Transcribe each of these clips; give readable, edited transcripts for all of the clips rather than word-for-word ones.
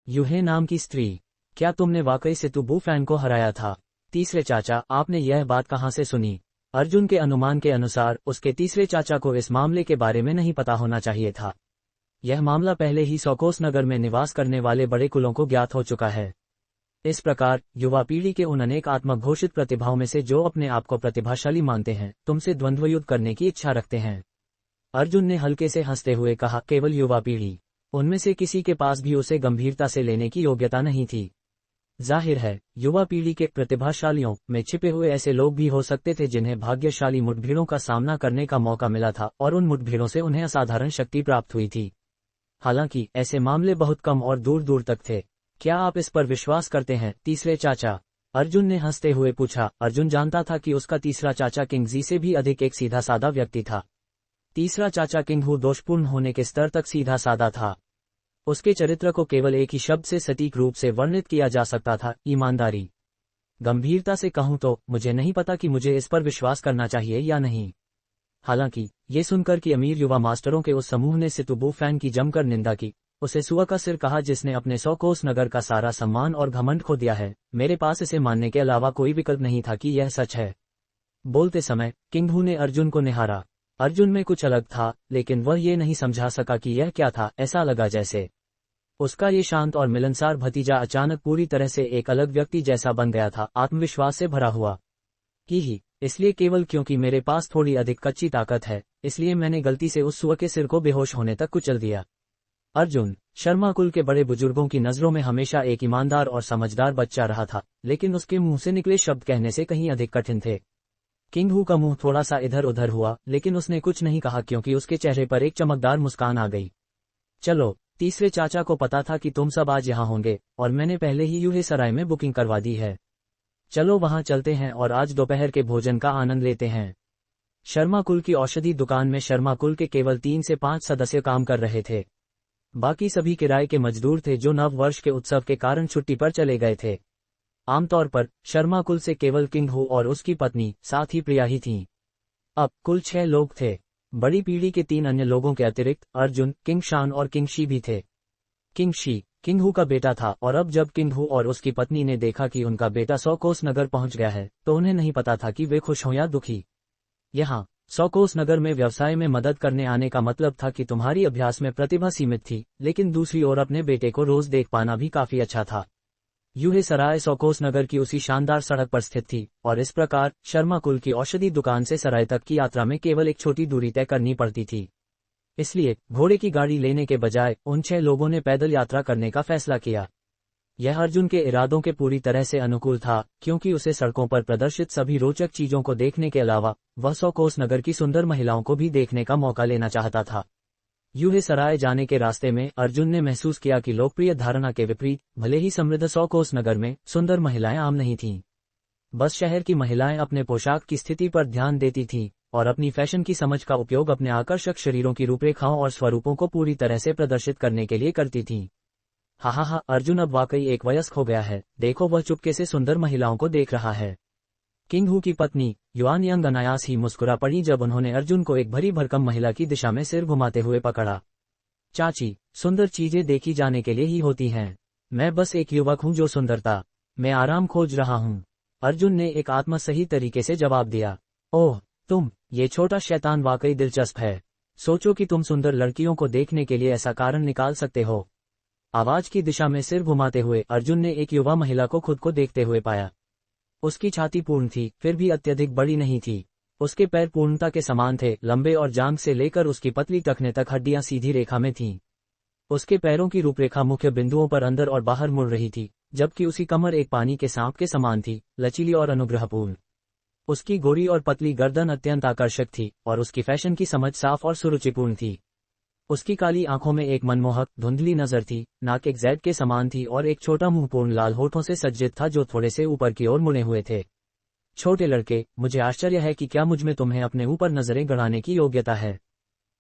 यूहे नाम की स्त्री, क्या तुमने वाकई से तुबू फैन को हराया था? तीसरे चाचा, आपने यह बात कहाँ से सुनी? अर्जुन के अनुमान के अनुसार उसके तीसरे चाचा को इस मामले के बारे में नहीं पता होना चाहिए था। यह मामला पहले ही सौकोस नगर में निवास करने वाले बड़े कुलों को ज्ञात हो चुका है। इस प्रकार युवा पीढ़ी के उन अनेक आत्मघोषित प्रतिभाओं में से जो अपने आप को प्रतिभाशाली मानते हैं, तुमसे द्वंद्वयुद्ध करने की इच्छा रखते हैं। अर्जुन ने हल्के से हंसते हुए कहा, केवल युवा पीढ़ी? उनमें से किसी के पास भी उसे गंभीरता से लेने की योग्यता नहीं थी। जाहिर है, युवा पीढ़ी के प्रतिभाशालियों में छिपे हुए ऐसे लोग भी हो सकते थे जिन्हें भाग्यशाली मुठभेड़ों का सामना करने का मौका मिला था और उन मुठभेड़ों से उन्हें असाधारण शक्ति प्राप्त हुई थी। हालांकि ऐसे मामले बहुत कम और दूर दूर तक थे। क्या आप इस पर विश्वास करते हैं, तीसरे चाचा? अर्जुन ने हंसते हुए पूछा। अर्जुन जानता था कि उसका तीसरा चाचा किंगजी से भी अधिक एक सीधा साधा व्यक्ति था। तीसरा चाचा किंगहू दोषपूर्ण होने के स्तर तक सीधा साधा था। उसके चरित्र को केवल एक ही शब्द से सटीक रूप से वर्णित किया जा सकता था, ईमानदारी। गंभीरता से कहूं तो मुझे नहीं पता कि मुझे इस पर विश्वास करना चाहिए या नहीं। हालांकि ये सुनकर कि अमीर युवा मास्टरों के उस समूह ने सितुबू फैन की जमकर निंदा की, उसे सुआ का सिर कहा जिसने अपने सौकोस नगर का सारा सम्मान और घमंड खो दिया है, मेरे पास इसे मानने के अलावा कोई विकल्प नहीं था कि यह सच है। बोलते समय किंगहू ने अर्जुन को निहारा। अर्जुन में कुछ अलग था, लेकिन वह ये नहीं समझा सका कि यह क्या था। ऐसा लगा जैसे उसका ये शांत और मिलनसार भतीजा अचानक पूरी तरह से एक अलग व्यक्ति जैसा बन गया था, आत्मविश्वास से भरा हुआ। ही इसलिए केवल क्योंकि मेरे पास थोड़ी अधिक कच्ची ताकत है, इसलिए मैंने गलती से उस सुअ के सिर को बेहोश होने तक कुचल दिया। अर्जुन शर्मा कुल के बड़े बुजुर्गों की नजरों में हमेशा एक ईमानदार और समझदार बच्चा रहा था, लेकिन उसके मुंह से निकले शब्द कहने से कहीं अधिक कठिन थे। किंगहू का मुंह थोड़ा सा इधर उधर हुआ, लेकिन उसने कुछ नहीं कहा क्योंकि उसके चेहरे पर एक चमकदार मुस्कान आ गई। चलो, तीसरे चाचा को पता था कि तुम सब आज यहाँ होंगे, और मैंने पहले ही यूहे सराय में बुकिंग करवा दी है। चलो वहां चलते हैं और आज दोपहर के भोजन का आनंद लेते हैं। शर्मा कुल की औषधि दुकान में शर्मा कुल के केवल 3 से 5 सदस्य काम कर रहे थे। बाकी सभी किराए के मजदूर थे जो नव वर्ष के उत्सव के कारण छुट्टी पर चले गए थे। आमतौर पर शर्मा कुल से केवल किंगहू और उसकी पत्नी, साथ ही प्रिया ही थीं। अब कुल 6 लोग थे। बड़ी पीढ़ी के 3 अन्य लोगों के अतिरिक्त अर्जुन, किंगशान और किंगशी भी थे। किंगशी किंगहू का बेटा था, और अब जब किंगहू और उसकी पत्नी ने देखा कि उनका बेटा सौकोस नगर पहुंच गया है, तो उन्हें नहीं पता था कि वे खुश हों या दुखी। यहाँ सौकोस नगर में व्यवसाय में मदद करने आने का मतलब था कि तुम्हारी अभ्यास में प्रतिभा सीमित थी, लेकिन दूसरी ओर अपने बेटे को रोज देख पाना भी काफी अच्छा था। यूहे सराय सौकोस नगर की उसी शानदार सड़क पर स्थित थी, और इस प्रकार शर्मा कुल की औषधि दुकान से सराय तक की यात्रा में केवल एक छोटी दूरी तय करनी पड़ती थी। इसलिए घोड़े की गाड़ी लेने के बजाय उन 6 लोगों ने पैदल यात्रा करने का फैसला किया। यह अर्जुन के इरादों के पूरी तरह से अनुकूल था, क्योंकि उसे सड़कों पर प्रदर्शित सभी रोचक चीजों को देखने के अलावा वह सौकोस नगर की सुंदर महिलाओं को भी देखने का मौका लेना चाहता था। यूहे सराय जाने के रास्ते में अर्जुन ने महसूस किया कि लोकप्रिय धारणा के विपरीत भले ही समृद्ध सौकोस नगर में सुंदर महिलाएं आम नहीं थीं। बस शहर की महिलाएं अपने पोशाक की स्थिति पर ध्यान देती थीं और अपनी फैशन की समझ का उपयोग अपने आकर्षक शरीरों की रूपरेखाओं और स्वरूपों को पूरी तरह से प्रदर्शित करने के लिए करती थीं। हा, अर्जुन अब वाकई एक वयस्क हो गया है, देखो वह चुपके से सुंदर महिलाओं को देख रहा है। किंगहू की पत्नी युआन यंग अनायास ही मुस्कुरा पड़ी जब उन्होंने अर्जुन को एक भरी भरकम महिला की दिशा में सिर घुमाते हुए पकड़ा। चाची, सुंदर चीजें देखी जाने के लिए ही होती हैं। मैं बस एक युवक हूँ जो सुंदरता में आराम खोज रहा हूँ, अर्जुन ने एक आत्मसही तरीके से जवाब दिया। ओह तुम, ये छोटा शैतान वाकई दिलचस्प है। सोचो कि तुम सुंदर लड़कियों को देखने के लिए ऐसा कारण निकाल सकते हो। आवाज की दिशा में सिर घुमाते हुए अर्जुन ने एक युवा महिला को खुद को देखते हुए पाया। उसकी छाती पूर्ण थी, फिर भी अत्यधिक बड़ी नहीं थी। उसके पैर पूर्णता के समान थे, लंबे और जांघ से लेकर उसकी पतली टखने तक हड्डियां सीधी रेखा में थीं। उसके पैरों की रूपरेखा मुख्य बिंदुओं पर अंदर और बाहर मुड़ रही थी, जबकि उसकी कमर एक पानी के सांप के समान थी, लचीली और अनुग्रहपूर्ण। उसकी गोरी और पतली गर्दन अत्यंत आकर्षक थी, और उसकी फैशन की समझ साफ और सुरुचिपूर्ण थी। उसकी काली आंखों में एक मनमोहक धुंधली नजर थी, नाक एक ज़ैड के समान थी और एक छोटा मुंह पूर्ण लाल होठों से सज्जित था जो थोड़े से ऊपर की ओर मुड़े हुए थे। छोटे लड़के, मुझे आश्चर्य है कि क्या मुझमें तुम्हें अपने ऊपर नजरें गड़ाने की योग्यता है।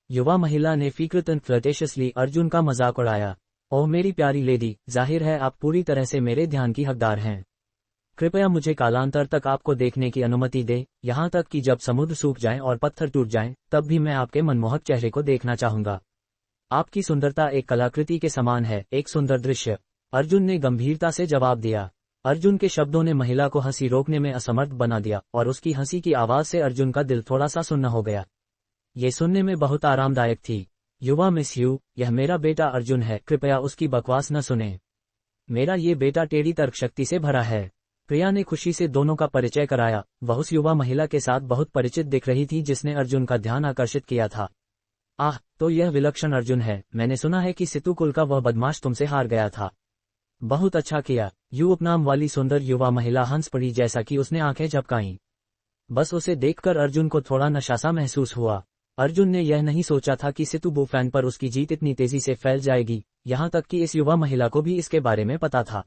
युवा महिला ने फीकृतन फ्लर्टेशियसली अर्जुन का मजाक उड़ाया। ओह मेरी प्यारी लेडी, जाहिर है आप पूरी तरह से मेरे ध्यान की हकदार हैं। कृपया मुझे कालांतर तक आपको देखने की अनुमति दें, यहाँ तक कि जब समुद्र सूख जाए और पत्थर टूट जाएं, तब भी मैं आपके मनमोहक चेहरे को देखना चाहूंगा। आपकी सुंदरता एक कलाकृति के समान है, एक सुंदर दृश्य। अर्जुन ने गंभीरता से जवाब दिया। अर्जुन के शब्दों ने महिला को हंसी रोकने में असमर्थ बना दिया और उसकी हंसी की आवाज से अर्जुन का दिल थोड़ा सा सुन्न हो गया। ये सुनने में बहुत आरामदायक थी। युवा मिस यू, यह मेरा बेटा अर्जुन है, कृपया उसकी बकवास न सुने। मेरा ये बेटा टेढ़ी तर्क शक्ति से भरा है। प्रिया ने खुशी से दोनों का परिचय कराया। वह उस युवा महिला के साथ बहुत परिचित दिख रही थी जिसने अर्जुन का ध्यान आकर्षित किया था। आह, तो यह विलक्षण अर्जुन है। मैंने सुना है कि सितु कुल का वह बदमाश तुमसे हार गया था। बहुत अच्छा किया। यू उपनाम वाली सुंदर युवा महिला हंस पड़ी जैसा कि उसने आंखें झपकाईं। बस उसे देखकर अर्जुन को थोड़ा नशासा महसूस हुआ। अर्जुन ने यह नहीं सोचा था कि सितु बुफैन पर उसकी जीत इतनी तेजी से फैल जाएगी, यहाँ तक कि इस युवा महिला को भी इसके बारे में पता था।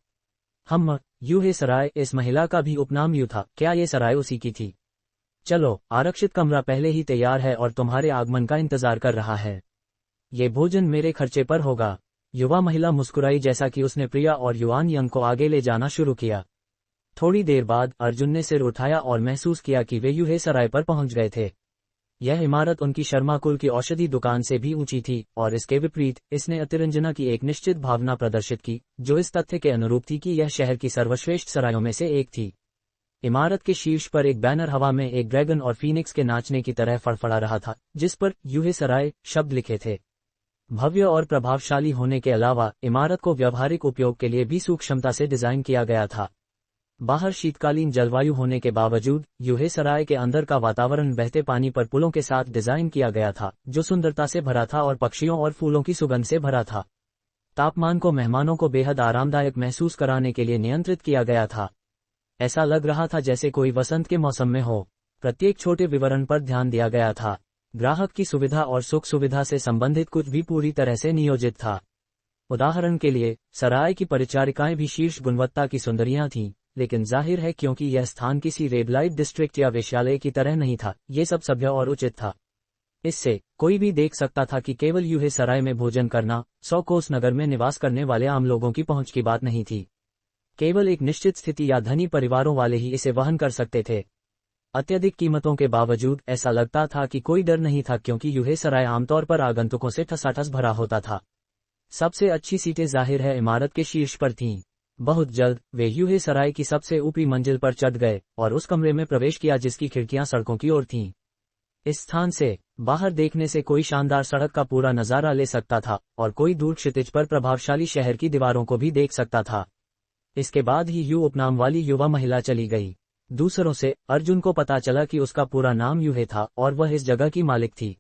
यू है सराय, इस महिला का भी उपनाम यू था। क्या ये सराय उसी की थी? चलो, आरक्षित कमरा पहले ही तैयार है और तुम्हारे आगमन का इंतजार कर रहा है। ये भोजन मेरे खर्चे पर होगा। युवा महिला मुस्कुराई जैसा कि उसने प्रिया और युआन यंग को आगे ले जाना शुरू किया। थोड़ी देर बाद अर्जुन ने सिर उठाया और महसूस किया कि वे यूहे सराय पर पहुंच गए थे। यह इमारत उनकी शर्मा कुल की औषधि दुकान से भी ऊंची थी और इसके विपरीत इसने अतिरंजना की एक निश्चित भावना प्रदर्शित की, जो इस तथ्य के अनुरूप थी कि यह शहर की सर्वश्रेष्ठ सरायों में से एक थी। इमारत के शीर्ष पर एक बैनर हवा में एक ड्रैगन और फीनिक्स के नाचने की तरह फड़फड़ा रहा था, जिस पर यूहे सराय शब्द लिखे थे। भव्य और प्रभावशाली होने के अलावा इमारत को व्यावहारिक उपयोग के लिए भी सूक्ष्मता से डिजाइन किया गया था। बाहर शीतकालीन जलवायु होने के बावजूद यूहे सराय के अंदर का वातावरण बहते पानी पर पुलों के साथ डिजाइन किया गया था, जो सुंदरता से भरा था और पक्षियों और फूलों की सुगंध से भरा था। तापमान को मेहमानों को बेहद आरामदायक महसूस कराने के लिए नियंत्रित किया गया था। ऐसा लग रहा था जैसे कोई वसंत के मौसम में हो। प्रत्येक छोटे विवरण पर ध्यान दिया गया था। ग्राहक की सुविधा और सुख सुविधा से संबंधित कुछ भी पूरी तरह से नियोजित था। उदाहरण के लिए, सराय की परिचारिकाएं भी शीर्ष गुणवत्ता की सुंदरियां थीं, लेकिन जाहिर है क्योंकि यह स्थान किसी रेड लाइट डिस्ट्रिक्ट या वेश्यालय की तरह नहीं था, ये सब सभ्य और उचित था। इससे कोई भी देख सकता था कि केवल यूहे सराय में भोजन करना 100 कोस नगर में निवास करने वाले आम लोगों की पहुंच की बात नहीं थी। केवल एक निश्चित स्थिति या धनी परिवारों वाले ही इसे वहन कर सकते थे। अत्यधिक कीमतों के बावजूद ऐसा लगता था कि कोई डर नहीं था, क्योंकि यूहे सराय आमतौर पर आगंतुकों से ठसाठस भरा होता था। सबसे अच्छी सीटें जाहिर है इमारत के शीर्ष पर थीं। बहुत जल्द वे यूहे सराय की सबसे ऊपरी मंजिल पर चढ़ गए और उस कमरे में प्रवेश किया जिसकी खिड़कियां सड़कों की ओर थीं। इस स्थान से बाहर देखने से कोई शानदार सड़क का पूरा नजारा ले सकता था और कोई दूर क्षितिज पर प्रभावशाली शहर की दीवारों को भी देख सकता था। इसके बाद ही यू उपनाम वाली युवा महिला चली गई। दूसरों से अर्जुन को पता चला कि उसका पूरा नाम यूहे था और वह इस जगह की मालिक थी।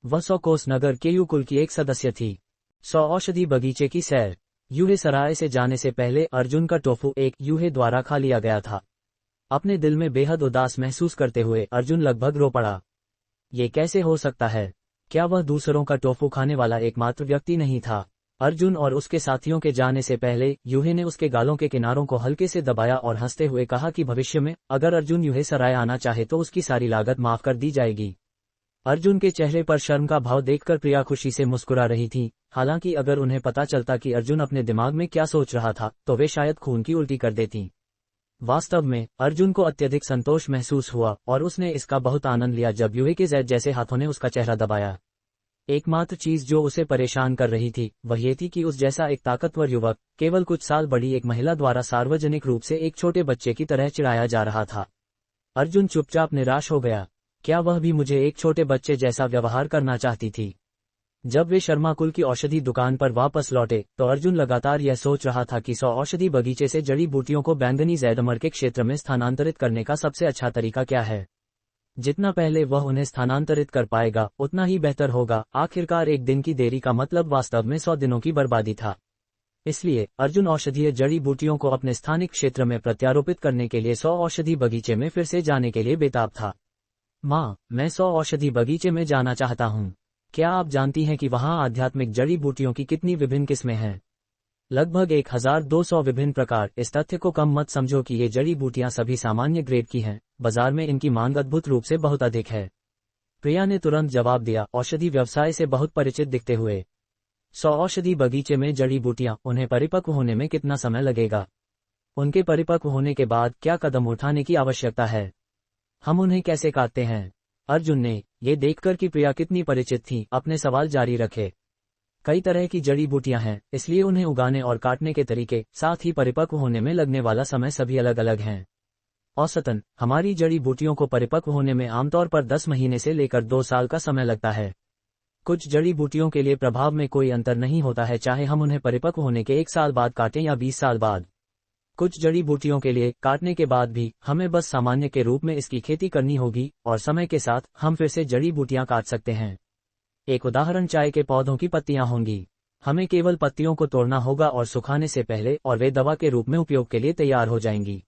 वह 100 कोस नगर के यू कुल की एक सदस्य थी। 100 औषधि बगीचे की सैर। यूहे सराय से जाने से पहले अर्जुन का टोफू एक यूहे द्वारा खा लिया गया था। अपने दिल में बेहद उदास महसूस करते हुए अर्जुन लगभग रो पड़ा। ये कैसे हो सकता है? क्या वह दूसरों का टोफू खाने वाला एकमात्र व्यक्ति नहीं था? अर्जुन और उसके साथियों के जाने से पहले यूहे ने उसके गालों के किनारों को हल्के से दबाया और हंसते हुए कहा कि भविष्य में अगर अर्जुन यूहे सराय आना चाहे तो उसकी सारी लागत माफ कर दी जाएगी। अर्जुन के चेहरे पर शर्म का भाव देखकर प्रिया खुशी से मुस्कुरा रही थी। हालांकि अगर उन्हें पता चलता कि अर्जुन अपने दिमाग में क्या सोच रहा था तो वे शायद खून की उल्टी कर देतीं। वास्तव में अर्जुन को अत्यधिक संतोष महसूस हुआ और उसने इसका बहुत आनंद लिया जब यूहे के जैद जैसे हाथों ने उसका चेहरा दबाया। एकमात्र चीज जो उसे परेशान कर रही थी वह ये थी कि उस जैसा एक ताकतवर युवक केवल कुछ साल बड़ी एक महिला द्वारा सार्वजनिक रूप से एक छोटे बच्चे की तरह चिढ़ाया जा रहा था। अर्जुन चुपचाप निराश हो गया। क्या वह भी मुझे एक छोटे बच्चे जैसा व्यवहार करना चाहती थी? जब वे शर्मा कुल की औषधि दुकान पर वापस लौटे तो अर्जुन लगातार यह सोच रहा था कि 100 औषधि बगीचे से जड़ी बूटियों को बैंगनी जैदमर के क्षेत्र में स्थानांतरित करने का सबसे अच्छा तरीका क्या है। जितना पहले वह उन्हें स्थानांतरित कर पाएगा उतना ही बेहतर होगा। आखिरकार एक दिन की देरी का मतलब वास्तव में 100 दिनों की बर्बादी था। इसलिए अर्जुन औषधीय जड़ी बूटियों को अपने स्थानिक क्षेत्र में प्रत्यारोपित करने के लिए 100 औषधि बगीचे में फिर से जाने के लिए बेताब था। माँ, मैं 100 औषधि बगीचे में जाना चाहता हूँ। क्या आप जानती हैं कि वहाँ आध्यात्मिक जड़ी बूटियों की कितनी विभिन्न किस्में हैं? लगभग 1200 विभिन्न प्रकार। इस तथ्य को कम मत समझो कि ये जड़ी बूटियां सभी सामान्य ग्रेड की हैं। बाजार में इनकी मांग अद्भुत रूप से बहुत अधिक है। प्रिया ने तुरंत जवाब दिया, औषधि व्यवसाय से बहुत परिचित दिखते हुए। 100 औषधि बगीचे में जड़ी बूटियां, उन्हें परिपक्व होने में कितना समय लगेगा? उनके परिपक्व होने के बाद क्या कदम उठाने की आवश्यकता है? हम उन्हें कैसे काटते हैं? अर्जुन ने, ये देखकर कि प्रिया कितनी परिचित थी, अपने सवाल जारी रखे। कई तरह की जड़ी बूटियां हैं, इसलिए उन्हें उगाने और काटने के तरीके, साथ ही परिपक्व होने में लगने वाला समय सभी अलग अलग हैं। औसतन हमारी जड़ी बूटियों को परिपक्व होने में आमतौर पर 10 महीने से लेकर 2 साल का समय लगता है। कुछ जड़ी बूटियों के लिए प्रभाव में कोई अंतर नहीं होता है, चाहे हम उन्हें परिपक्व होने के 1 साल बाद काटें या 20 साल बाद। कुछ जड़ी बूटियों के लिए काटने के बाद भी हमें बस सामान्य के रूप में इसकी खेती करनी होगी और समय के साथ हम फिर से जड़ी बूटियां काट सकते हैं। एक उदाहरण चाय के पौधों की पत्तियां होंगी। हमें केवल पत्तियों को तोड़ना होगा और सुखाने से पहले और वे दवा के रूप में उपयोग के लिए तैयार हो जाएंगी।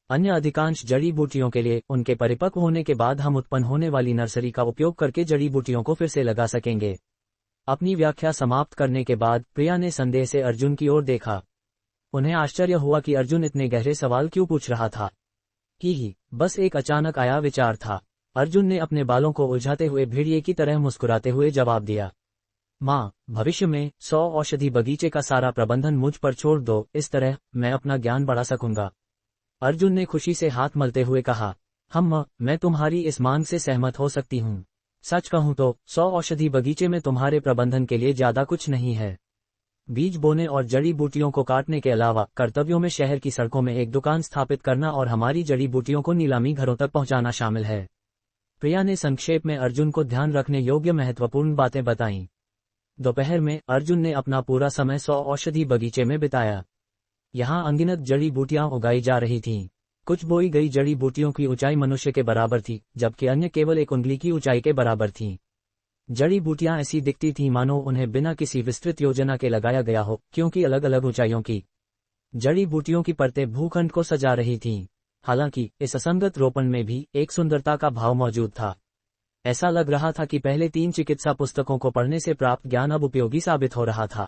अन्य अधिकांश जड़ी बूटियों के लिए उनके परिपक्व होने के बाद हम उत्पन्न होने वाली नर्सरी का उपयोग करके जड़ी बूटियों को फिर से लगा सकेंगे। अपनी व्याख्या समाप्त करने के बाद प्रिया ने संदेह से अर्जुन की ओर देखा। उन्हें आश्चर्य हुआ कि अर्जुन इतने गहरे सवाल क्यों पूछ रहा था। ही बस एक अचानक आया विचार था। अर्जुन ने अपने बालों को उलझाते हुए भेड़िए की तरह मुस्कुराते हुए जवाब दिया, माँ, भविष्य में 100 औषधि बगीचे का सारा प्रबंधन मुझ पर छोड़ दो, इस तरह मैं अपना ज्ञान बढ़ा सकूंगा। अर्जुन ने खुशी से हाथ मलते हुए कहा, मैं तुम्हारी इस मांग से सहमत हो सकती हूँ। सच कहूँ तो 100 औषधि बगीचे में तुम्हारे प्रबंधन के लिए ज्यादा कुछ नहीं है। बीज बोने और जड़ी बूटियों को काटने के अलावा कर्तव्यों में शहर की सड़कों में एक दुकान स्थापित करना और हमारी जड़ी बूटियों को नीलामी घरों तक पहुंचाना शामिल है। प्रिया ने संक्षेप में अर्जुन को ध्यान रखने योग्य महत्वपूर्ण बातें बताईं। दोपहर में अर्जुन ने अपना पूरा समय 100 औषधि बगीचे में बिताया। यहाँ अनगिनत जड़ी बूटियां उगाई जा रही थीं। कुछ बोई गई जड़ी बूटियों की ऊंचाई मनुष्य के बराबर थी, जबकि अन्य केवल 1 उंगली की ऊंचाई के बराबर थीं। जड़ी बूटियां ऐसी दिखती थीं मानो उन्हें बिना किसी विस्तृत योजना के लगाया गया हो, क्योंकि अलग अलग ऊंचाइयों की जड़ी बूटियों की परतें भूखंड को सजा रही थीं। हालांकि इस असंगत रोपण में भी एक सुंदरता का भाव मौजूद था। ऐसा लग रहा था कि पहले 3 चिकित्सा पुस्तकों को पढ़ने से प्राप्त ज्ञान अब उपयोगी साबित हो रहा था।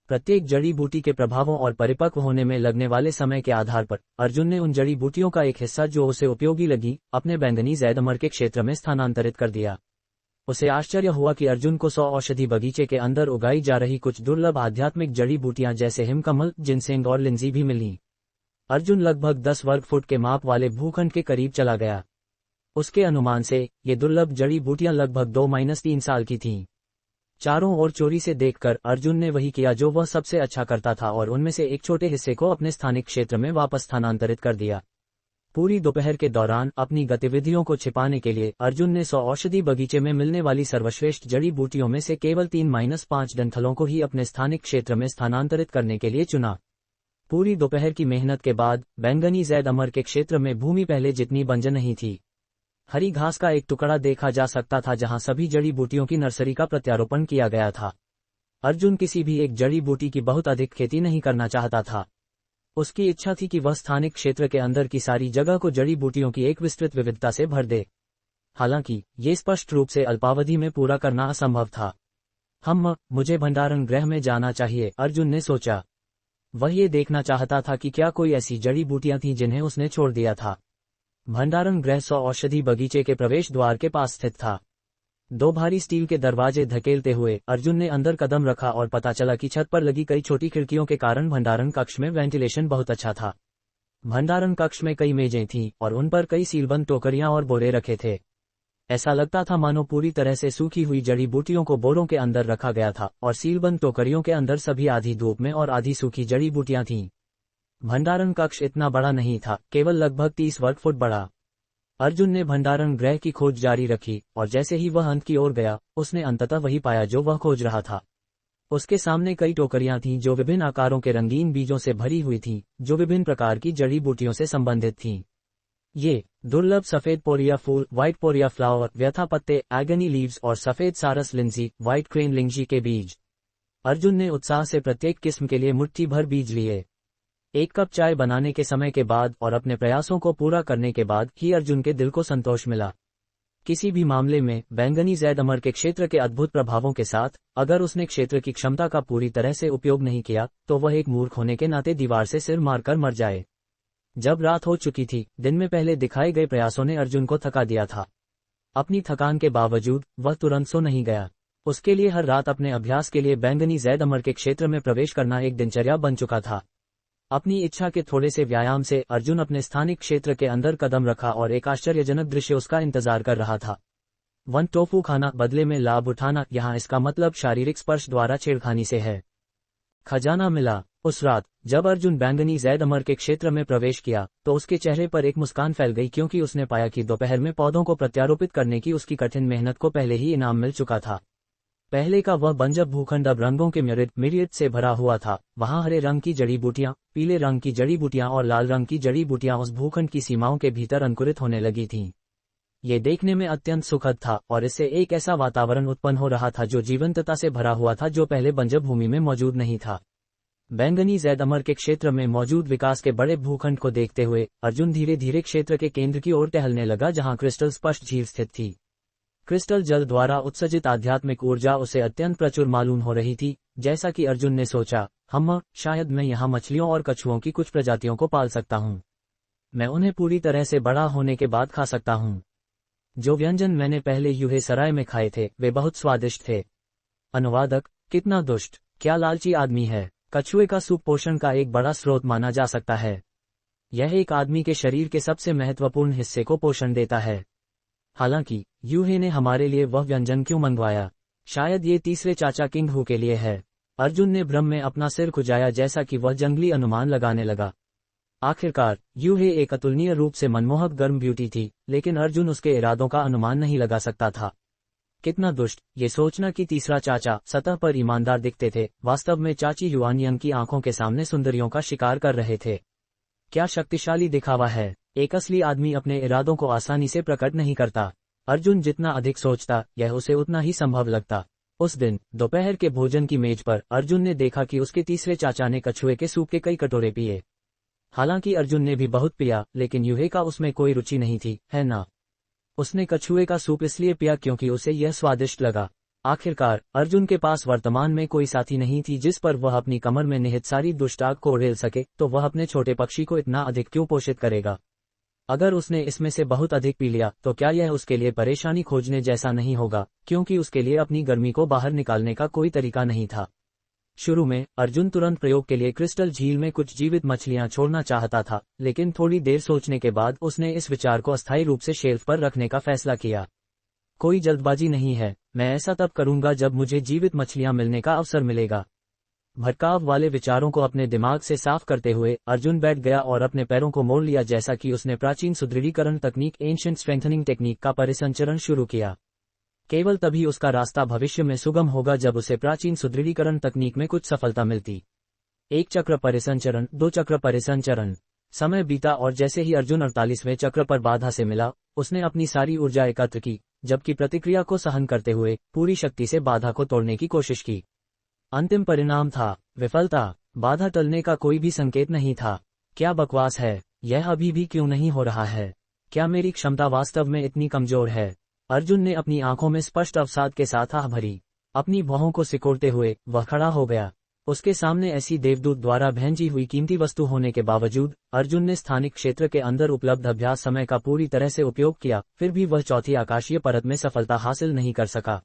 प्रत्येक जड़ी बूटी के प्रभावों और परिपक्व होने में लगने वाले समय के आधार पर अर्जुन ने उन जड़ी बूटियों का एक हिस्सा जो उसे उपयोगी लगी अपने बैंगनी जैदमर के क्षेत्र में स्थानांतरित कर दिया। उसे आश्चर्य हुआ कि अर्जुन को 100 औषधि बगीचे के अंदर उगाई जा रही कुछ दुर्लभ आध्यात्मिक जड़ी बूटियां जैसे हिमकमल, जिनसेंग और लिंजी भी मिली। अर्जुन लगभग 10 वर्ग फुट के माप वाले भूखंड के करीब चला गया। उसके अनुमान से ये दुर्लभ जड़ी बूटियां लगभग 2-3 साल की थीं। चारों ओर चोरी से देखकर अर्जुन ने वही किया जो वह सबसे अच्छा करता था और उनमें से एक छोटे हिस्से को अपने स्थानिक क्षेत्र में वापस स्थानांतरित कर दिया। पूरी दोपहर के दौरान अपनी गतिविधियों को छिपाने के लिए अर्जुन ने 100 औषधि बगीचे में मिलने वाली सर्वश्रेष्ठ जड़ी बूटियों में से केवल 3-5 डंठलों को ही अपने स्थानिक क्षेत्र में स्थानांतरित करने के लिए चुना। पूरी दोपहर की मेहनत के बाद बैंगनी जैद अमर के क्षेत्र में भूमि पहले जितनी बंजर नहीं थी। हरी घास का एक टुकड़ा देखा जा सकता था जहां सभी जड़ी बूटियों की नर्सरी का प्रत्यारोपण किया गया था। अर्जुन किसी भी एक जड़ी बूटी की बहुत अधिक खेती नहीं करना चाहता था। उसकी इच्छा थी कि वह स्थानिक क्षेत्र के अंदर की सारी जगह को जड़ी बूटियों की एक विस्तृत विविधता से भर दे। हालांकि ये स्पष्ट रूप से अल्पावधि में पूरा करना असंभव था। मुझे भंडारण गृह में जाना चाहिए, अर्जुन ने सोचा। वह ये देखना चाहता था कि क्या कोई ऐसी जड़ी बूटियां थीं जिन्हें उसने छोड़ दिया था। भंडारण गृह 100 औषधि बगीचे के प्रवेश द्वार के पास स्थित था। 2 भारी स्टील के दरवाजे धकेलते हुए अर्जुन ने अंदर कदम रखा और पता चला कि छत पर लगी कई छोटी खिड़कियों के कारण भंडारण कक्ष में वेंटिलेशन बहुत अच्छा था। भंडारण कक्ष में कई मेजें थीं और उन पर कई सीलबंद टोकरियां और बोरे रखे थे। ऐसा लगता था मानो पूरी तरह से सूखी हुई जड़ी बूटियों को बोरों के अंदर रखा गया था और सीलबंद टोकरियों के अंदर सभी आधी धूप में और आधी सूखी जड़ी बूटियां थीं। भंडारण कक्ष इतना बड़ा नहीं था, केवल लगभग 30 वर्ग फुट बड़ा। अर्जुन ने भंडारण गृह की खोज जारी रखी और जैसे ही वह अंत की ओर गया उसने अंततः वही पाया जो वह खोज रहा था। उसके सामने कई टोकरियां थीं जो विभिन्न आकारों के रंगीन बीजों से भरी हुई थीं, जो विभिन्न प्रकार की जड़ी बूटियों से संबंधित थीं। ये दुर्लभ सफेद पोरिया फूल, व्हाइट पोरिया फ्लावर, व्यथा पत्ते, एगनी लीव्स और सफेद सारस लिंजी, व्हाइट क्रेन लिंजी के बीज। अर्जुन ने उत्साह से प्रत्येक किस्म के लिए मुट्ठी भर बीज लिए। 1 कप चाय बनाने के समय के बाद और अपने प्रयासों को पूरा करने के बाद ही अर्जुन के दिल को संतोष मिला। किसी भी मामले में बैंगनी जैद अमर के क्षेत्र के अद्भुत प्रभावों के साथ अगर उसने क्षेत्र की क्षमता का पूरी तरह से उपयोग नहीं किया तो वह एक मूर्ख होने के नाते दीवार से सिर मारकर मर जाए। जब रात हो चुकी थी, दिन में पहले दिखाए गए प्रयासों ने अर्जुन को थका दिया था। अपनी थकान के बावजूद वह तुरंत सो नहीं गया। उसके लिए हर रात अपने अभ्यास के लिए बैंगनी जैद अमर के क्षेत्र में प्रवेश करना एक दिनचर्या बन चुका था। अपनी इच्छा के थोड़े से व्यायाम से अर्जुन अपने स्थानिक क्षेत्र के अंदर कदम रखा और एक आश्चर्यजनक दृश्य उसका इंतजार कर रहा था। वन टोफू खाना, बदले में लाभ उठाना। यहाँ इसका मतलब शारीरिक स्पर्श द्वारा छेड़खानी से है। खजाना मिला। उस रात जब अर्जुन बैंगनी जैद अमर के क्षेत्र में प्रवेश किया तो उसके चेहरे पर एक मुस्कान फैल गई, क्योंकि उसने पाया कि दोपहर में पौधों को प्रत्यारोपित करने की उसकी कठिन मेहनत को पहले ही इनाम मिल चुका था। पहले का वह बंजर भूखंड अब रंगों के मिरियड से भरा हुआ था। वहां हरे रंग की जड़ी बूटियां, पीले रंग की जड़ी बूटियां और लाल रंग की जड़ी बूटियां उस भूखंड की सीमाओं के भीतर अंकुरित होने लगी थीं। ये देखने में अत्यंत सुखद था और इससे एक ऐसा वातावरण उत्पन्न हो रहा था जो जीवंतता से भरा हुआ था, जो पहले बंजर भूमि में मौजूद नहीं था। बैंगनी जैद अमर के क्षेत्र में मौजूद विकास के बड़े भूखंड को देखते हुए अर्जुन धीरे धीरे क्षेत्र के केंद्र की ओर टहलने लगा, जहां क्रिस्टल स्पष्ट झील स्थित थी। क्रिस्टल जल द्वारा उत्सर्जित आध्यात्मिक ऊर्जा उसे अत्यंत प्रचुर मालूम हो रही थी। जैसा कि अर्जुन ने सोचा, शायद मैं यहाँ मछलियों और कछुओं की कुछ प्रजातियों को पाल सकता हूँ। मैं उन्हें पूरी तरह से बड़ा होने के बाद खा सकता हूँ। जो व्यंजन मैंने पहले यूहे सराय में खाए थे वे बहुत स्वादिष्ट थे। अनुवादक, कितना दुष्ट, क्या लालची आदमी है। कछुए का सूप पोषण का एक बड़ा स्रोत माना जा सकता है। यह एक आदमी के शरीर के सबसे महत्वपूर्ण हिस्से को पोषण देता है। हालांकि यूहे ने हमारे लिए वह व्यंजन क्यों मंगवाया? शायद ये तीसरे चाचा किंग हू के लिए है। अर्जुन ने भ्रम में अपना सिर खुजाया, जैसा कि वह जंगली अनुमान लगाने लगा। आखिरकार यूहे एक अतुलनीय रूप से मनमोहक गर्म ब्यूटी थी, लेकिन अर्जुन उसके इरादों का अनुमान नहीं लगा सकता था। कितना दुष्ट, ये सोचना कि तीसरा चाचा सतह पर ईमानदार दिखते थे, वास्तव में चाची युआनयंग की आंखों के सामने सुंदरियों का शिकार कर रहे थे। क्या शक्तिशाली दिखावा है। एक असली आदमी अपने इरादों को आसानी से प्रकट नहीं करता। अर्जुन जितना अधिक सोचता, यह उसे उतना ही संभव लगता। उस दिन दोपहर के भोजन की मेज पर अर्जुन ने देखा कि उसके तीसरे चाचा ने कछुए के सूप के कई कटोरे पिए। हालांकि अर्जुन ने भी बहुत पिया, लेकिन यूहे का उसमें कोई रुचि नहीं थी, है ना? उसने कछुए का सूप इसलिए पिया क्योंकि उसे यह स्वादिष्ट लगा। आखिरकार अर्जुन के पास वर्तमान में कोई साथी नहीं थी जिस पर वह अपनी कमर में निहित सारी दुष्ट आग को उड़ेल सके, तो वह अपने छोटे पक्षी को इतना अधिक क्यों पोषित करेगा? अगर उसने इसमें से बहुत अधिक पी लिया तो क्या यह उसके लिए परेशानी खोजने जैसा नहीं होगा, क्योंकि उसके लिए अपनी गर्मी को बाहर निकालने का कोई तरीका नहीं था। शुरू में अर्जुन तुरंत प्रयोग के लिए क्रिस्टल झील में कुछ जीवित मछलियां छोड़ना चाहता था, लेकिन थोड़ी देर सोचने के बाद उसने इस विचार को अस्थायी रूप से शेल्फ पर रखने का फैसला किया। कोई जल्दबाजी नहीं है, मैं ऐसा तब करूंगा जब मुझे जीवित मछलियां मिलने का अवसर मिलेगा। भटकाव वाले विचारों को अपने दिमाग से साफ करते हुए अर्जुन बैठ गया और अपने पैरों को मोड़ लिया, जैसा कि उसने प्राचीन सुदृढ़ीकरण तकनीक एंशिएंट स्ट्रेंथनिंग टेक्निक का परिसंचरण शुरू किया। केवल तभी उसका रास्ता भविष्य में सुगम होगा जब उसे प्राचीन सुदृढ़ीकरण तकनीक में कुछ सफलता मिलती। 1 चक्र परिसंचरण, 2 चक्र परिसंचरण। समय बीता और जैसे ही अर्जुन 48वें चक्र पर बाधा से मिला, उसने अपनी सारी ऊर्जा एकत्र की, जबकि प्रतिक्रिया को सहन करते हुए पूरी शक्ति से बाधा को तोड़ने की कोशिश की। अंतिम परिणाम था विफलता। बाधा टलने का कोई भी संकेत नहीं था। क्या बकवास है, यह अभी भी क्यों नहीं हो रहा है? क्या मेरी क्षमता वास्तव में इतनी कमजोर है? अर्जुन ने अपनी आंखों में स्पष्ट अवसाद के साथ आह भरी। अपनी भौहों को सिकोड़ते हुए वह खड़ा हो गया। उसके सामने ऐसी देवदूत द्वारा भेजी हुई कीमती वस्तु होने के बावजूद अर्जुन ने स्थानिक क्षेत्र के अंदर उपलब्ध अभ्यास समय का पूरी तरह से उपयोग किया, फिर भी वह चौथी आकाशीय परत में सफलता हासिल नहीं कर सका।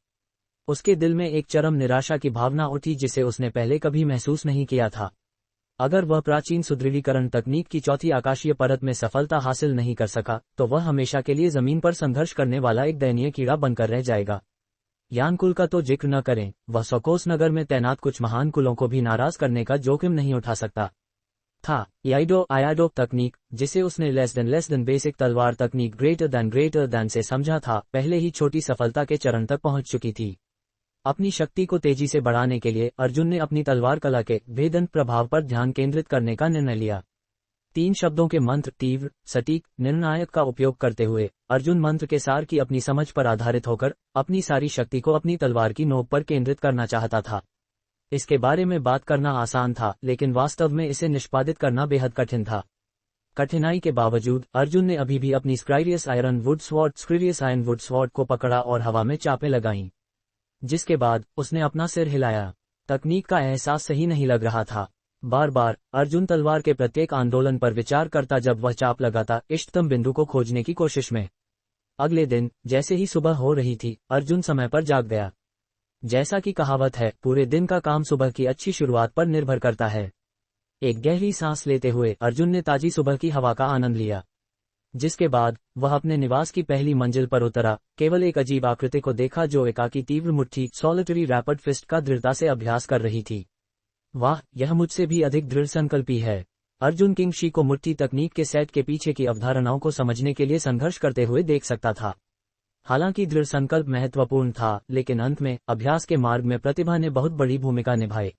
उसके दिल में एक चरम निराशा की भावना उठी जिसे उसने पहले कभी महसूस नहीं किया था। अगर वह प्राचीन सुदृढ़ीकरण तकनीक की चौथी आकाशीय परत में सफलता हासिल नहीं कर सका, तो वह हमेशा के लिए जमीन पर संघर्ष करने वाला एक दयनीय कीड़ा बनकर रह जाएगा। यानकुल का तो जिक्र न करें, वह सकोस नगर में तैनात कुछ महान कुलों को भी नाराज करने का जोखिम नहीं उठा सकता था। आयाडो तकनीक, जिसे उसने लेस देन बेसिक तलवार तकनीक ग्रेटर देन से समझा था, पहले ही छोटी सफलता के चरण तक पहुंच चुकी थी। अपनी शक्ति को तेजी से बढ़ाने के लिए अर्जुन ने अपनी तलवार कला के भेदन प्रभाव पर ध्यान केंद्रित करने का निर्णय लिया। 3 शब्दों के मंत्र, तीव्र, सटीक, निर्णायक का उपयोग करते हुए अर्जुन मंत्र के सार की अपनी समझ पर आधारित होकर अपनी सारी शक्ति को अपनी तलवार की नोक पर केंद्रित करना चाहता था। इसके बारे में बात करना आसान था, लेकिन वास्तव में इसे निष्पादित करना बेहद कठिन था। कठिनाई के बावजूद अर्जुन ने अभी भी अपनी स्क्राइरियस आयरन वुड स्वॉर्ड को पकड़ा और हवा में चापें लगाईं। जिसके बाद उसने अपना सिर हिलाया। तकनीक का एहसास सही नहीं लग रहा था। बार बार अर्जुन तलवार के प्रत्येक आंदोलन पर विचार करता जब वह चाप लगाता, इष्टतम बिंदु को खोजने की कोशिश में। अगले दिन जैसे ही सुबह हो रही थी, अर्जुन समय पर जाग गया। जैसा कि कहावत है, पूरे दिन का काम सुबह की अच्छी शुरुआत पर निर्भर करता है। एक गहरी सांस लेते हुए अर्जुन ने ताजी सुबह की हवा का आनंद लिया। जिसके बाद वह अपने निवास की पहली मंजिल पर उतरा, केवल एक अजीब आकृति को देखा जो एकाकी तीव्र मुट्ठी सॉलिटरी रैपिड फिस्ट का दृढ़ता से अभ्यास कर रही थी। वाह, यह मुझसे भी अधिक दृढ़ संकल्पी है। अर्जुन किंग शी को मुट्ठी तकनीक के सेट के पीछे की अवधारणाओं को समझने के लिए संघर्ष करते हुए देख सकता था। हालांकि दृढ़ संकल्प महत्वपूर्ण था, लेकिन अंत में अभ्यास के मार्ग में प्रतिभा ने बहुत बड़ी भूमिका निभाई।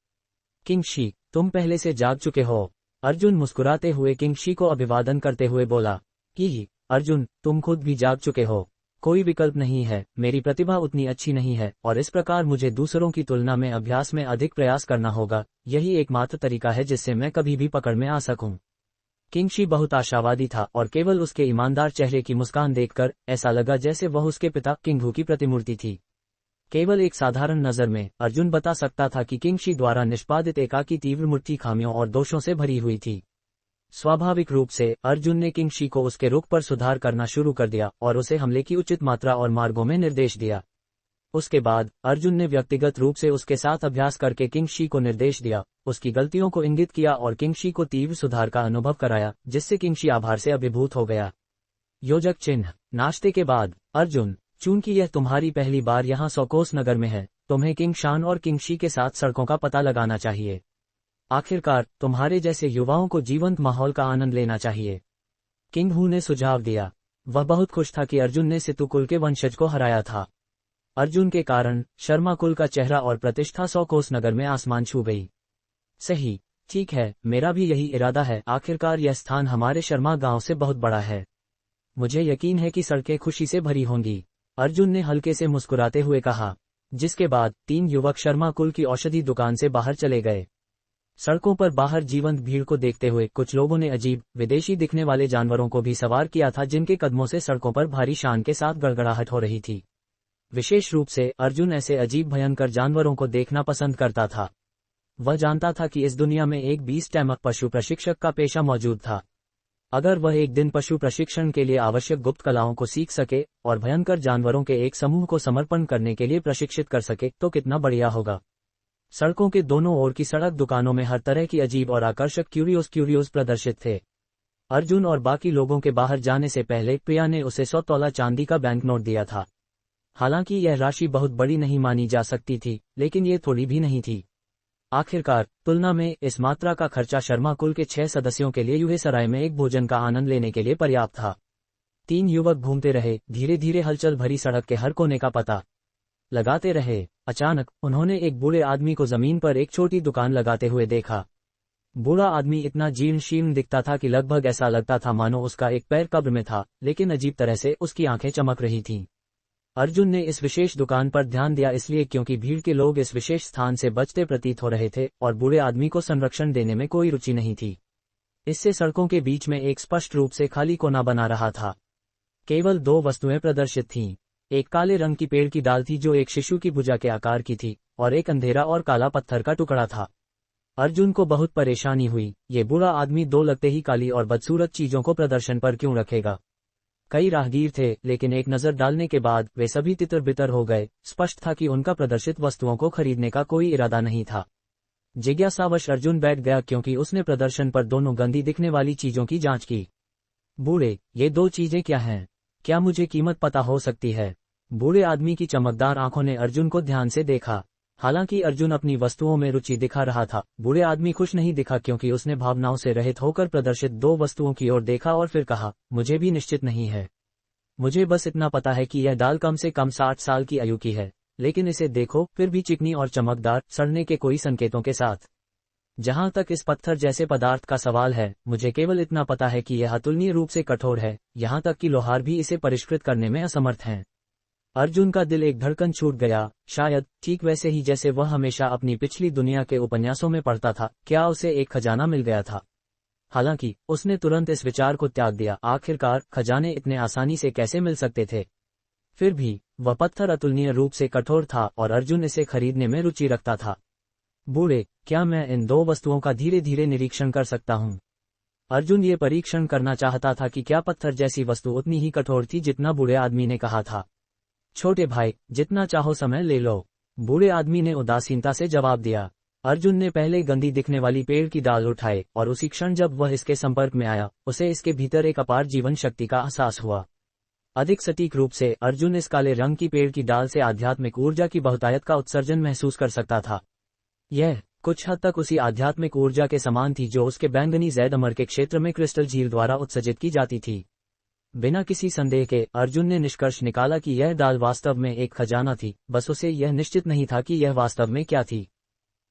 किंग शी, तुम पहले से जाग चुके हो। अर्जुन मुस्कुराते हुए किंग शी को अभिवादन करते हुए बोला। कि अर्जुन, तुम खुद भी जाग चुके हो। कोई विकल्प नहीं है, मेरी प्रतिभा उतनी अच्छी नहीं है और इस प्रकार मुझे दूसरों की तुलना में अभ्यास में अधिक प्रयास करना होगा। यही एकमात्र तरीका है जिससे मैं कभी भी पकड़ में आ सकूं। किंग शी बहुत आशावादी था और केवल उसके ईमानदार चेहरे की मुस्कान देखकर ऐसा लगा जैसे वह उसके पिता किंग हू की प्रतिमूर्ति थी। केवल एक साधारण नजर में अर्जुन बता सकता था कि किंग शी द्वारा निष्पादित एकाकी तीव्र मुट्ठी खामियों और दोषों से भरी हुई थी। स्वाभाविक रूप से अर्जुन ने किंग शी को उसके रुख पर सुधार करना शुरू कर दिया और उसे हमले की उचित मात्रा और मार्गों में निर्देश दिया। उसके बाद अर्जुन ने व्यक्तिगत रूप से उसके साथ अभ्यास करके किंग शी को निर्देश दिया, उसकी गलतियों को इंगित किया और किंग शी को तीव्र सुधार का अनुभव कराया, जिससे किंग शी आभार से अभिभूत हो गया। योजक चिन्ह। नाश्ते के बाद अर्जुन, चूंकि यह तुम्हारी पहली बार यहाँ सौकोस नगर में है, तुम्हें किंग शान और किंग शी के साथ सड़कों का पता लगाना चाहिए। आखिरकार तुम्हारे जैसे युवाओं को जीवंत माहौल का आनंद लेना चाहिए। किंग हू ने सुझाव दिया। वह बहुत खुश था कि अर्जुन ने सितु कुल के वंशज को हराया था। अर्जुन के कारण शर्मा कुल का चेहरा और प्रतिष्ठा सौकोस नगर में आसमान छू गई। सही, ठीक है, मेरा भी यही इरादा है। आखिरकार यह स्थान हमारे शर्मा गांव से बहुत बड़ा है। मुझे यकीन है कि सड़कें खुशी से भरी होंगी, अर्जुन ने हल्के से मुस्कुराते हुए कहा। जिसके बाद 3 युवक शर्मा कुल की औषधि दुकान से बाहर चले गए। सड़कों पर बाहर जीवंत भीड़ को देखते हुए कुछ लोगों ने अजीब, विदेशी दिखने वाले जानवरों को भी सवार किया था, जिनके कदमों से सड़कों पर भारी शान के साथ गड़गड़ाहट हो रही थी। विशेष रूप से अर्जुन ऐसे अजीब भयंकर जानवरों को देखना पसंद करता था। वह जानता था कि इस दुनिया में एक 20 टैमक पशु प्रशिक्षक का पेशा मौजूद था। अगर वह एक दिन पशु प्रशिक्षण के लिए आवश्यक गुप्त कलाओं को सीख सके और भयंकर जानवरों के एक समूह को समर्पण करने के लिए प्रशिक्षित कर सके तो कितना बढ़िया होगा। सड़कों के दोनों ओर की सड़क दुकानों में हर तरह की अजीब और आकर्षक क्यूरियोस प्रदर्शित थे। अर्जुन और बाकी लोगों के बाहर जाने से पहले प्रिया ने उसे 100 तोला चांदी का बैंक नोट दिया था। हालांकि यह राशि बहुत बड़ी नहीं मानी जा सकती थी, लेकिन ये थोड़ी भी नहीं थी। आखिरकार तुलना में इस मात्रा का खर्चा शर्मा कुल के 6 सदस्यों के लिए यूहे सराय में एक भोजन का आनंद लेने के लिए पर्याप्त था। 3 युवक घूमते रहे, धीरे धीरे हलचल भरी सड़क के हर कोने का पता लगाते रहे। अचानक उन्होंने एक बूढ़े आदमी को जमीन पर एक छोटी दुकान लगाते हुए देखा। बूढ़ा आदमी इतना जीर्ण शीर्ण दिखता था कि लगभग ऐसा लगता था मानो उसका एक पैर कब्र में था, लेकिन अजीब तरह से उसकी आंखें चमक रही थीं। अर्जुन ने इस विशेष दुकान पर ध्यान दिया इसलिए क्योंकि भीड़ के लोग इस विशेष स्थान से बचते प्रतीत हो रहे थे और बूढ़े आदमी को संरक्षण देने में कोई रुचि नहीं थी। इससे सड़कों के बीच में एक स्पष्ट रूप से खाली कोना बना रहा था। केवल 2 वस्तुएं प्रदर्शित थीं। एक काले रंग की पेड़ की डाल थी जो एक शिशु की भुजा के आकार की थी, और एक अंधेरा और काला पत्थर का टुकड़ा था। अर्जुन को बहुत परेशानी हुई, ये बूढ़ा आदमी 2 लगते ही काली और बदसूरत चीजों को प्रदर्शन पर क्यों रखेगा। कई राहगीर थे, लेकिन एक नजर डालने के बाद वे सभी तितर बितर हो गए। स्पष्ट था कि उनका प्रदर्शित वस्तुओं को खरीदने का कोई इरादा नहीं था। जिज्ञासावश अर्जुन बैठ गया क्योंकि उसने प्रदर्शन पर दोनों गंदी दिखने वाली चीजों की जांच की। बूढ़े, ये 2 चीजें क्या हैं? क्या मुझे कीमत पता हो सकती है? बूढ़े आदमी की चमकदार आंखों ने अर्जुन को ध्यान से देखा। हालांकि अर्जुन अपनी वस्तुओं में रुचि दिखा रहा था, बूढ़े आदमी खुश नहीं दिखा क्योंकि उसने भावनाओं से रहित होकर प्रदर्शित 2 वस्तुओं की ओर देखा और फिर कहा, मुझे भी निश्चित नहीं है। मुझे बस इतना पता है कि यह डाल कम से कम 60 साल की आयु की है, लेकिन इसे देखो, फिर भी चिकनी और चमकदार, सड़ने के कोई संकेतों के साथ। जहां तक इस पत्थर जैसे पदार्थ का सवाल है, मुझे केवल इतना पता है कि यह अतुलनीय रूप से कठोर है, यहां तक कि लोहार भी इसे परिष्कृत करने में असमर्थ हैं। अर्जुन का दिल एक धड़कन छूट गया, शायद ठीक वैसे ही जैसे वह हमेशा अपनी पिछली दुनिया के उपन्यासों में पढ़ता था। क्या उसे एक खजाना मिल गया था? हालांकि उसने तुरंत इस विचार को त्याग दिया, आखिरकार खजाने इतने आसानी से कैसे मिल सकते थे। फिर भी वह पत्थर अतुलनीय रूप से कठोर था और अर्जुन इसे खरीदने में रुचि रखता था। बूढ़े, क्या मैं इन 2 वस्तुओं का धीरे धीरे निरीक्षण कर सकता हूँ? अर्जुन ये परीक्षण करना चाहता था कि क्या पत्थर जैसी वस्तु उतनी ही कठोर थी जितना बूढ़े आदमी ने कहा था। छोटे भाई, जितना चाहो समय ले लो, बूढ़े आदमी ने उदासीनता से जवाब दिया। अर्जुन ने पहले गंदी दिखने वाली पेड़ की डाल उठाई और उसी क्षण जब वह इसके संपर्क में आया, उसे इसके भीतर एक अपार जीवन शक्ति का एहसास हुआ। अधिक सटीक रूप से अर्जुन इस काले रंग की पेड़ की डाल से आध्यात्मिक ऊर्जा की बहुतायत का उत्सर्जन महसूस कर सकता था। यह कुछ हद तक उसी आध्यात्मिक ऊर्जा के समान थी जो उसके बैंगनी जैद अमर के क्षेत्र में क्रिस्टल झील द्वारा उत्सर्जित की जाती थी। बिना किसी संदेह के अर्जुन ने निष्कर्ष निकाला कि यह डाल वास्तव में एक खजाना थी, बस उसे यह निश्चित नहीं था कि यह वास्तव में क्या थी।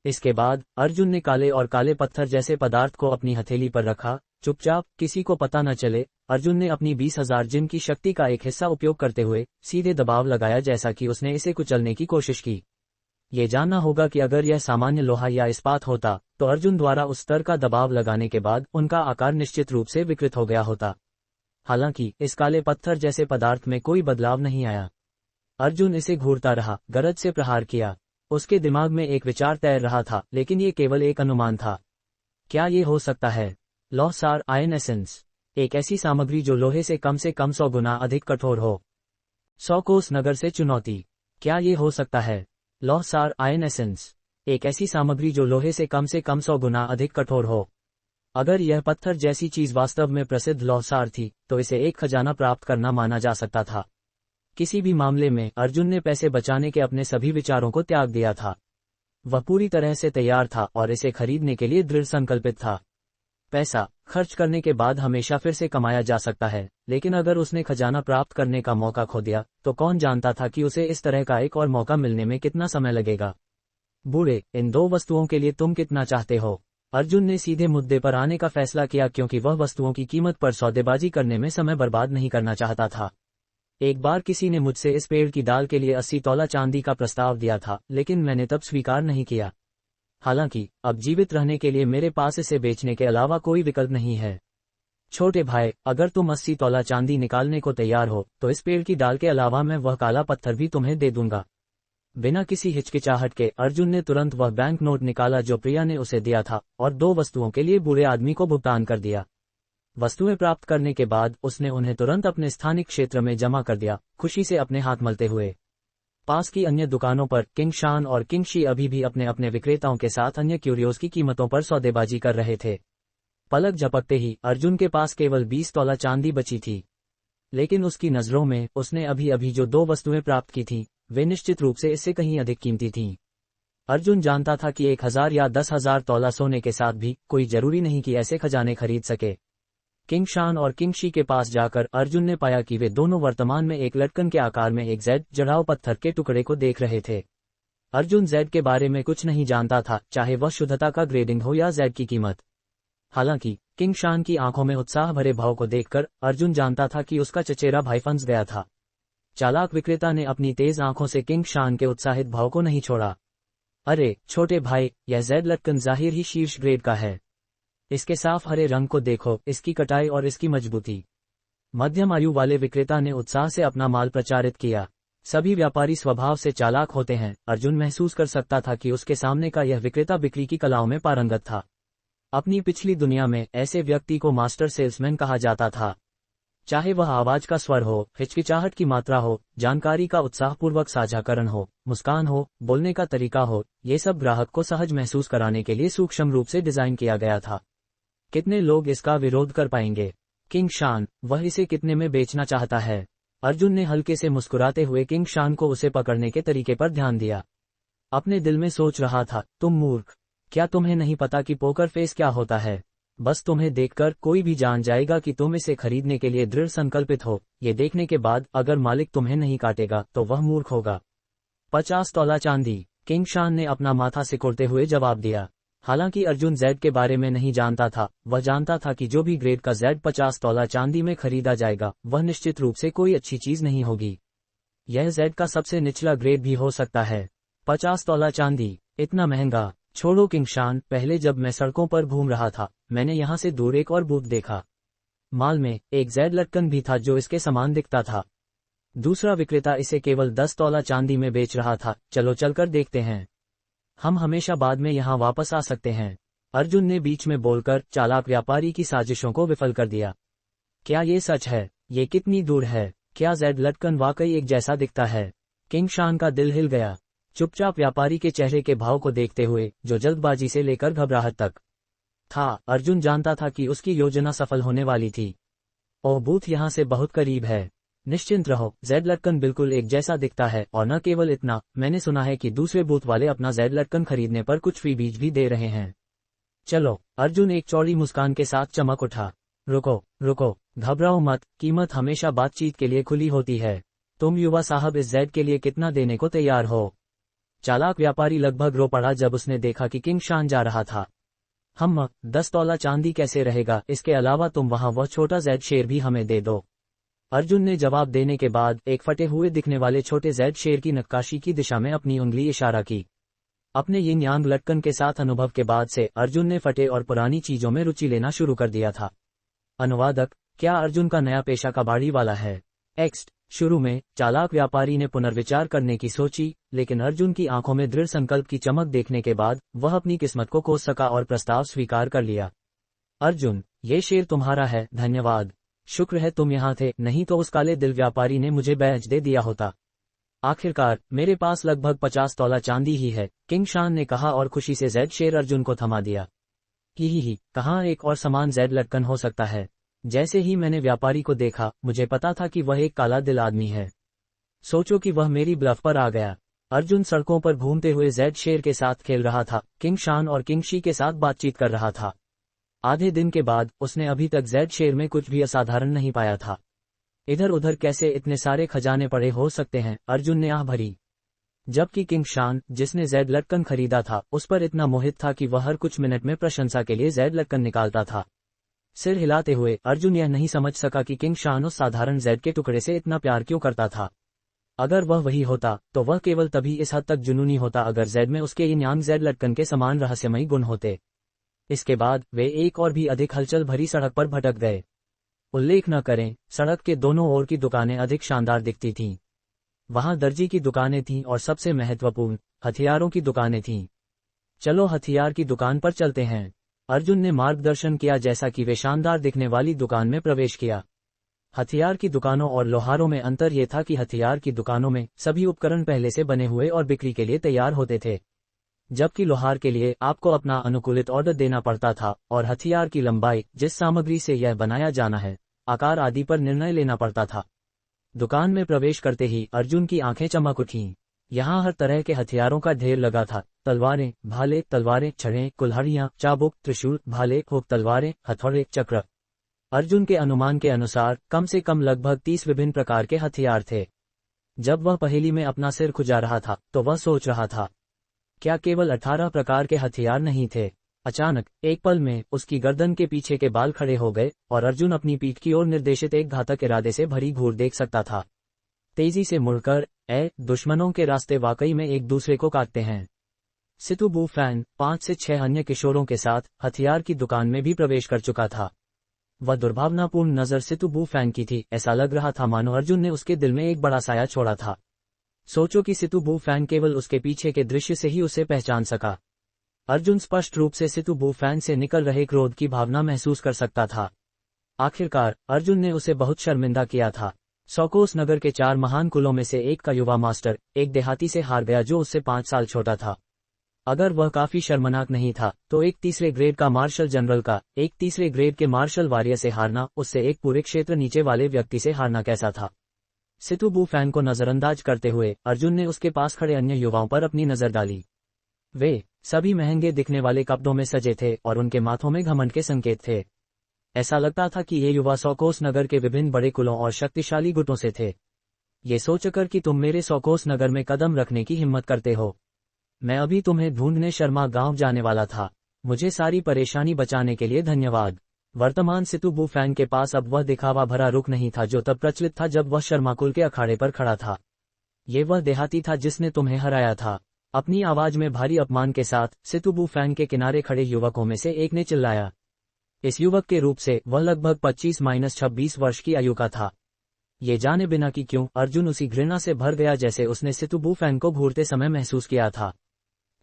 इसके बाद अर्जुन ने काले और काले पत्थर जैसे पदार्थ को अपनी हथेली पर रखा, चुपचाप, किसी को पता न चले। अर्जुन ने अपनी 20,000 जिन की शक्ति का एक हिस्सा उपयोग करते हुए सीधे दबाव लगाया, जैसा कि उसने इसे कुचलने की कोशिश की। ये जानना होगा कि अगर यह सामान्य लोहा या इस्पात होता तो अर्जुन द्वारा उस स्तर का दबाव लगाने के बाद उनका आकार निश्चित रूप से विकृत हो गया होता। हालांकि इस काले पत्थर जैसे पदार्थ में कोई बदलाव नहीं आया। अर्जुन इसे घूरता रहा, गरज से प्रहार किया। उसके दिमाग में एक विचार तैर रहा था, लेकिन ये केवल एक अनुमान था। क्या ये हो सकता है? लौह सार आयन एसेंस, एक ऐसी सामग्री जो लोहे से कम 100 गुना अधिक कठोर हो। 100 कोस नगर से चुनौती, क्या ये हो सकता है? लौह सार आयन एसेंस, एक ऐसी सामग्री जो लोहे से कम 100 गुना अधिक कठोर हो। अगर यह पत्थर जैसी चीज वास्तव में प्रसिद्ध लौह सार थी तो इसे एक खजाना प्राप्त करना माना जा सकता था। किसी भी मामले में अर्जुन ने पैसे बचाने के अपने सभी विचारों को त्याग दिया था। वह पूरी तरह से तैयार था और इसे खरीदने के लिए दृढ़ संकल्पित था। पैसा खर्च करने के बाद हमेशा फिर से कमाया जा सकता है, लेकिन अगर उसने खजाना प्राप्त करने का मौका खो दिया तो कौन जानता था कि उसे इस तरह का एक और मौका मिलने में कितना समय लगेगा। बूढ़े, इन दो वस्तुओं के लिए तुम कितना चाहते हो? अर्जुन ने सीधे मुद्दे पर आने का फैसला किया, क्योंकि वह वस्तुओं की कीमत पर सौदेबाजी करने में समय बर्बाद नहीं करना चाहता था। एक बार किसी ने मुझसे इस पेड़ की डाल के लिए 80 तोला चांदी का प्रस्ताव दिया था, लेकिन मैंने तब स्वीकार नहीं किया। हालांकि अब जीवित रहने के लिए मेरे पास इसे बेचने के अलावा कोई विकल्प नहीं है। छोटे भाई, अगर तुम 80 तोला चांदी निकालने को तैयार हो तो इस पेड़ की डाल के अलावा मैं वह काला पत्थर भी तुम्हें दे दूंगा। बिना किसी हिचकिचाहट के अर्जुन ने तुरंत वह बैंक नोट निकाला जो प्रिया ने उसे दिया था और 2 वस्तुओं के लिए बूढ़े आदमी को भुगतान कर दिया। वस्तुएं प्राप्त करने के बाद उसने उन्हें तुरंत अपने स्थानिक क्षेत्र में जमा कर दिया, खुशी से अपने हाथ मलते हुए। पास की अन्य दुकानों पर किंग शान और किंग शी अभी भी अपने अपने विक्रेताओं के साथ अन्य क्यूरियोज की कीमतों पर सौदेबाजी कर रहे थे। पलक झपकते ही अर्जुन के पास केवल 20 तोला चांदी बची थी, लेकिन उसकी नजरों में उसने अभी अभी जो 2 वस्तुएं प्राप्त की थीं, वे निश्चित रूप से इससे कहीं अधिक कीमती थीं। अर्जुन जानता था कि 1000 या 10,000 तोला सोने के साथ भी कोई जरूरी नहीं कि ऐसे खजाने खरीद सके। किंग शान और किंग शी के पास जाकर अर्जुन ने पाया कि वे दोनों वर्तमान में एक लटकन के आकार में एक जेड जड़ाव पत्थर के टुकड़े को देख रहे थे। अर्जुन जेड के बारे में कुछ नहीं जानता था, चाहे वह शुद्धता का ग्रेडिंग हो या जेड की कीमत। हालांकि किंग शान की आंखों में उत्साह भरे भाव को देखकर अर्जुन जानता था कि उसका चचेरा भाई फंस गया था। चालाक विक्रेता ने अपनी तेज आंखों से किंग शान के उत्साहित भाव को नहीं छोड़ा। अरे छोटे भाई, यह जेड लटकन जाहिर ही शीर्ष ग्रेड का है। इसके साफ हरे रंग को देखो, इसकी कटाई और इसकी मजबूती। मध्यम आयु वाले विक्रेता ने उत्साह से अपना माल प्रचारित किया। सभी व्यापारी स्वभाव से चालाक होते हैं। अर्जुन महसूस कर सकता था कि उसके सामने का यह विक्रेता बिक्री की कलाओं में पारंगत था। अपनी पिछली दुनिया में ऐसे व्यक्ति को मास्टर सेल्समैन कहा जाता था। चाहे वह आवाज का स्वर हो, हिचकिचाहट की मात्रा हो, जानकारी का उत्साहपूर्वक साझाकरण हो, मुस्कान हो, बोलने का तरीका हो, ये सब ग्राहक को सहज महसूस कराने के लिए सूक्ष्म रूप से डिजाइन किया गया था। कितने लोग इसका विरोध कर पाएंगे? किंग शान, वह इसे कितने में बेचना चाहता है? अर्जुन ने हल्के से मुस्कुराते हुए किंग शान को उसे पकड़ने के तरीके पर ध्यान दिया। अपने दिल में सोच रहा था, तुम मूर्ख, क्या तुम्हें नहीं पता कि पोकर फेस क्या होता है? बस तुम्हें देखकर कोई भी जान जाएगा कि तुम इसे खरीदने के लिए दृढ़ संकल्पित हो। ये देखने के बाद अगर मालिक तुम्हें नहीं काटेगा तो वह मूर्ख होगा। 50 तोला चांदी, किंग शान ने अपना माथा सिकोड़ते हुए जवाब दिया। हालांकि अर्जुन जेड के बारे में नहीं जानता था, वह जानता था कि जो भी ग्रेड का जेड 50 तोला चांदी में खरीदा जाएगा वह निश्चित रूप से कोई अच्छी चीज नहीं होगी। यह जेड का सबसे निचला ग्रेड भी हो सकता है। 50 तोला चांदी, इतना महंगा? छोड़ो किंग शान, पहले जब मैं सड़कों पर घूम रहा था मैंने यहाँ से दूर एक और बूथ देखा। माल में एक जेड लटकन भी था जो इसके समान दिखता था। दूसरा विक्रेता इसे केवल 10 तोला चांदी में बेच रहा था। चलो चलकर देखते हैं, हम हमेशा बाद में यहाँ वापस आ सकते हैं। अर्जुन ने बीच में बोलकर चालाक व्यापारी की साजिशों को विफल कर दिया। क्या ये सच है? ये कितनी दूर है? क्या जेड लटकन वाकई एक जैसा दिखता है? किंग शान का दिल हिल गया। चुपचाप व्यापारी के चेहरे के भाव को देखते हुए, जो जल्दबाजी से लेकर घबराहट तक था, अर्जुन जानता था कि उसकी योजना सफल होने वाली थी। ओह, बूथ यहाँ से बहुत करीब है। निश्चिंत रहो, जेड लटकन बिल्कुल एक जैसा दिखता है, और न केवल इतना, मैंने सुना है कि दूसरे बूथ वाले अपना जेड लटकन खरीदने पर कुछ फ्रीबीज भी दे रहे हैं। चलो, अर्जुन एक चौड़ी मुस्कान के साथ चमक उठा। रुको रुको, घबराओ मत, कीमत हमेशा बातचीत के लिए खुली होती है। तुम युवा साहब इस जेड के लिए कितना देने को तैयार हो? चालाक व्यापारी लगभग रो पड़ा जब उसने देखा कि किंग शान जा रहा था। हम 10 तोला चांदी कैसे रहेगा, इसके अलावा तुम वहां वह छोटा जेड शेर भी हमें दे दो। अर्जुन ने जवाब देने के बाद एक फटे हुए दिखने वाले छोटे जेड शेर की नक्काशी की दिशा में अपनी उंगली इशारा की। अपने यिन यांग लटकन के साथ अनुभव के बाद से अर्जुन ने फटे और पुरानी चीजों में रुचि लेना शुरू कर दिया था। अनुवादक, क्या अर्जुन का नया पेशा कबाड़ी वाला है? एक्स्ट। शुरू में चालाक व्यापारी ने पुनर्विचार करने की सोची, लेकिन अर्जुन की आंखों में दृढ़ संकल्प की चमक देखने के बाद वह अपनी किस्मत को कोस सका और प्रस्ताव स्वीकार कर लिया। अर्जुन, ये शेर तुम्हारा है, धन्यवाद। शुक्र है तुम यहाँ थे, नहीं तो उस काले दिल व्यापारी ने मुझे बेच दे दिया होता। आखिरकार मेरे पास लगभग 50 तोला चांदी ही है, किंग शान ने कहा और खुशी से जेड शेर अर्जुन को थमा दिया। ही, कहाँ एक और समान जेड लटकन हो सकता है? जैसे ही मैंने व्यापारी को देखा, मुझे पता था कि वह एक काला दिल आदमी है। सोचो कि वह मेरी ब्लफ पर आ गया। अर्जुन सड़कों पर घूमते हुए जेड शेर के साथ खेल रहा था, किंग शान और किंग शी के साथ बातचीत कर रहा था। आधे दिन के बाद उसने अभी तक जेड शेर में कुछ भी असाधारण नहीं पाया था। इधर उधर कैसे इतने सारे खजाने पड़े हो सकते हैं, अर्जुन ने आह भरी। जबकि किंग शान, जिसने जेड लटकन खरीदा था, उस पर इतना मोहित था कि वह हर कुछ मिनट में प्रशंसा के लिए जेड लटकन निकालता था। सिर हिलाते हुए अर्जुन यह नहीं समझ सका कि किंग शान उस साधारण जेड के टुकड़े से इतना प्यार क्यों करता था। अगर वह वही होता तो वह केवल तभी इस हद तक जुनूनी होता अगर जेड में उसके यिन यांग जेड लटकन के समान रहस्यमयी गुण होते। इसके बाद वे एक और भी अधिक हलचल भरी सड़क पर भटक गए। उल्लेख न करें, सड़क के दोनों ओर की दुकानें अधिक शानदार दिखती थीं। वहां दर्जी की दुकानें थीं और सबसे महत्वपूर्ण, हथियारों की दुकानें थीं। चलो हथियार की दुकान पर चलते हैं, अर्जुन ने मार्गदर्शन किया जैसा कि वे शानदार दिखने वाली दुकान में प्रवेश किया। हथियार की दुकानों और लोहारों में अंतर यह था कि हथियार की दुकानों में सभी उपकरण पहले से बने हुए और बिक्री के लिए तैयार होते थे, जबकि लोहार के लिए आपको अपना अनुकूलित ऑर्डर देना पड़ता था और हथियार की लंबाई, जिस सामग्री से यह बनाया जाना है, आकार आदि पर निर्णय लेना पड़ता था। दुकान में प्रवेश करते ही अर्जुन की आंखें चमक उठीं। यहाँ हर तरह के हथियारों का ढेर लगा था। तलवारें, भाले, तलवारें, छड़ें, कुल्हाड़ियां, चाबुक, त्रिशूल, भाले, हुक, तलवारें, हथौड़े, चक्र। अर्जुन के अनुमान के अनुसार कम से कम लगभग 30 विभिन्न प्रकार के हथियार थे। जब वह पहेली में अपना सिर खुजा रहा था तो वह सोच रहा था, क्या केवल 18 प्रकार के हथियार नहीं थे? अचानक एक पल में उसकी गर्दन के पीछे के बाल खड़े हो गए और अर्जुन अपनी पीठ की ओर निर्देशित एक घातक इरादे से भरी घूर देख सकता था। तेजी से मुड़कर, दुश्मनों के रास्ते वाकई में एक दूसरे को काटते हैं। सितु बू फैन 5 से 6 अन्य किशोरों के साथ हथियार की दुकान में भी प्रवेश कर चुका था। वह दुर्भावनापूर्ण नजर सितु बू फैन की थी। ऐसा लग रहा था मानो अर्जुन ने उसके दिल में एक बड़ा साया छोड़ा था। सोचो कि सितु बू फैन केवल उसके पीछे के दृश्य से ही उसे पहचान सका। अर्जुन स्पष्ट रूप से सितु बू फैन से निकल रहे क्रोध की भावना महसूस कर सकता था। आखिरकार अर्जुन ने उसे बहुत शर्मिंदा किया था। सोकोस नगर के 4 महान कुलों में से एक का युवा मास्टर एक देहाती से हार गया जो उससे 5 साल छोटा था। अगर वह काफी शर्मनाक नहीं था तो एक तीसरे ग्रेड का मार्शल जनरल का एक तीसरे ग्रेड के मार्शल वारियर से हारना, उससे एक पूरे क्षेत्र नीचे वाले व्यक्ति से हारना कैसा था? सितु बू फैन को नजरअंदाज करते हुए अर्जुन ने उसके पास खड़े अन्य युवाओं पर अपनी नजर डाली। वे सभी महंगे दिखने वाले कपड़ों में सजे थे और उनके माथों में घमंड के संकेत थे। ऐसा लगता था कि ये युवा सोकोस नगर के विभिन्न बड़े कुलों और शक्तिशाली गुटों से थे। ये सोचकर कि तुम मेरे सोकोस नगर में कदम रखने की हिम्मत करते हो, मैं अभी तुम्हें ढूंढने शर्मा गांव जाने वाला था। मुझे सारी परेशानी बचाने के लिए धन्यवाद। वर्तमान सितु बू फैन के पास अब वह दिखावा भरा रुख नहीं था जो तब प्रचलित था जब वह शर्माकुल के अखाड़े पर खड़ा था। ये वह देहाती था जिसने तुम्हें हराया था। अपनी आवाज में भारी अपमान के साथ सितु बू फैन के किनारे खड़े युवकों में से एक ने चिल्लाया। इस युवक के रूप से वह लगभग 25-26 वर्ष की आयु का था। ये जाने बिना कि क्यों अर्जुन उसी घृणा से भर गया जैसे उसने सितु बू फैन को घूरते समय महसूस किया था।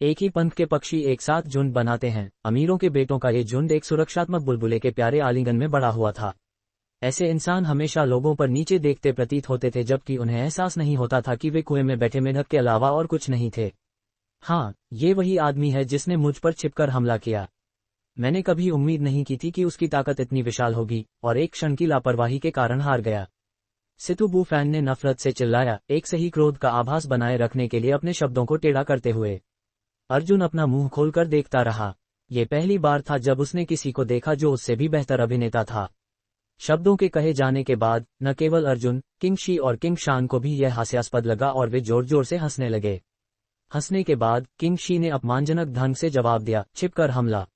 एक ही पंख के पक्षी एक साथ झुंड बनाते हैं। अमीरों के बेटों का ये झुंड एक सुरक्षात्मक बुलबुले के प्यारे आलिंगन में बड़ा हुआ था। ऐसे इंसान हमेशा लोगों पर नीचे देखते प्रतीत होते थे जबकि उन्हें एहसास नहीं होता था कि वे कुएं में बैठे मेंढक के अलावा और कुछ नहीं थे। हाँ, ये वही आदमी है जिसने मुझ पर छिपकर हमला किया। मैंने कभी उम्मीद नहीं की थी कि उसकी ताकत इतनी विशाल होगी, और एक क्षण की लापरवाही के कारण हार गया। सितु बुफैन ने नफरत से चिल्लाया, एक सही क्रोध का आभास बनाए रखने के लिए अपने शब्दों को टेढ़ा करते हुए। अर्जुन अपना मुंह खोलकर देखता रहा। ये पहली बार था जब उसने किसी को देखा जो उससे भी बेहतर अभिनेता था। शब्दों के कहे जाने के बाद न केवल अर्जुन, किंग शी और किंग शान को भी यह हास्यास्पद लगा और वे जोर जोर से हंसने लगे। हंसने के बाद किंग शी ने अपमानजनक ढंग से जवाब दिया, छिपकर हमला।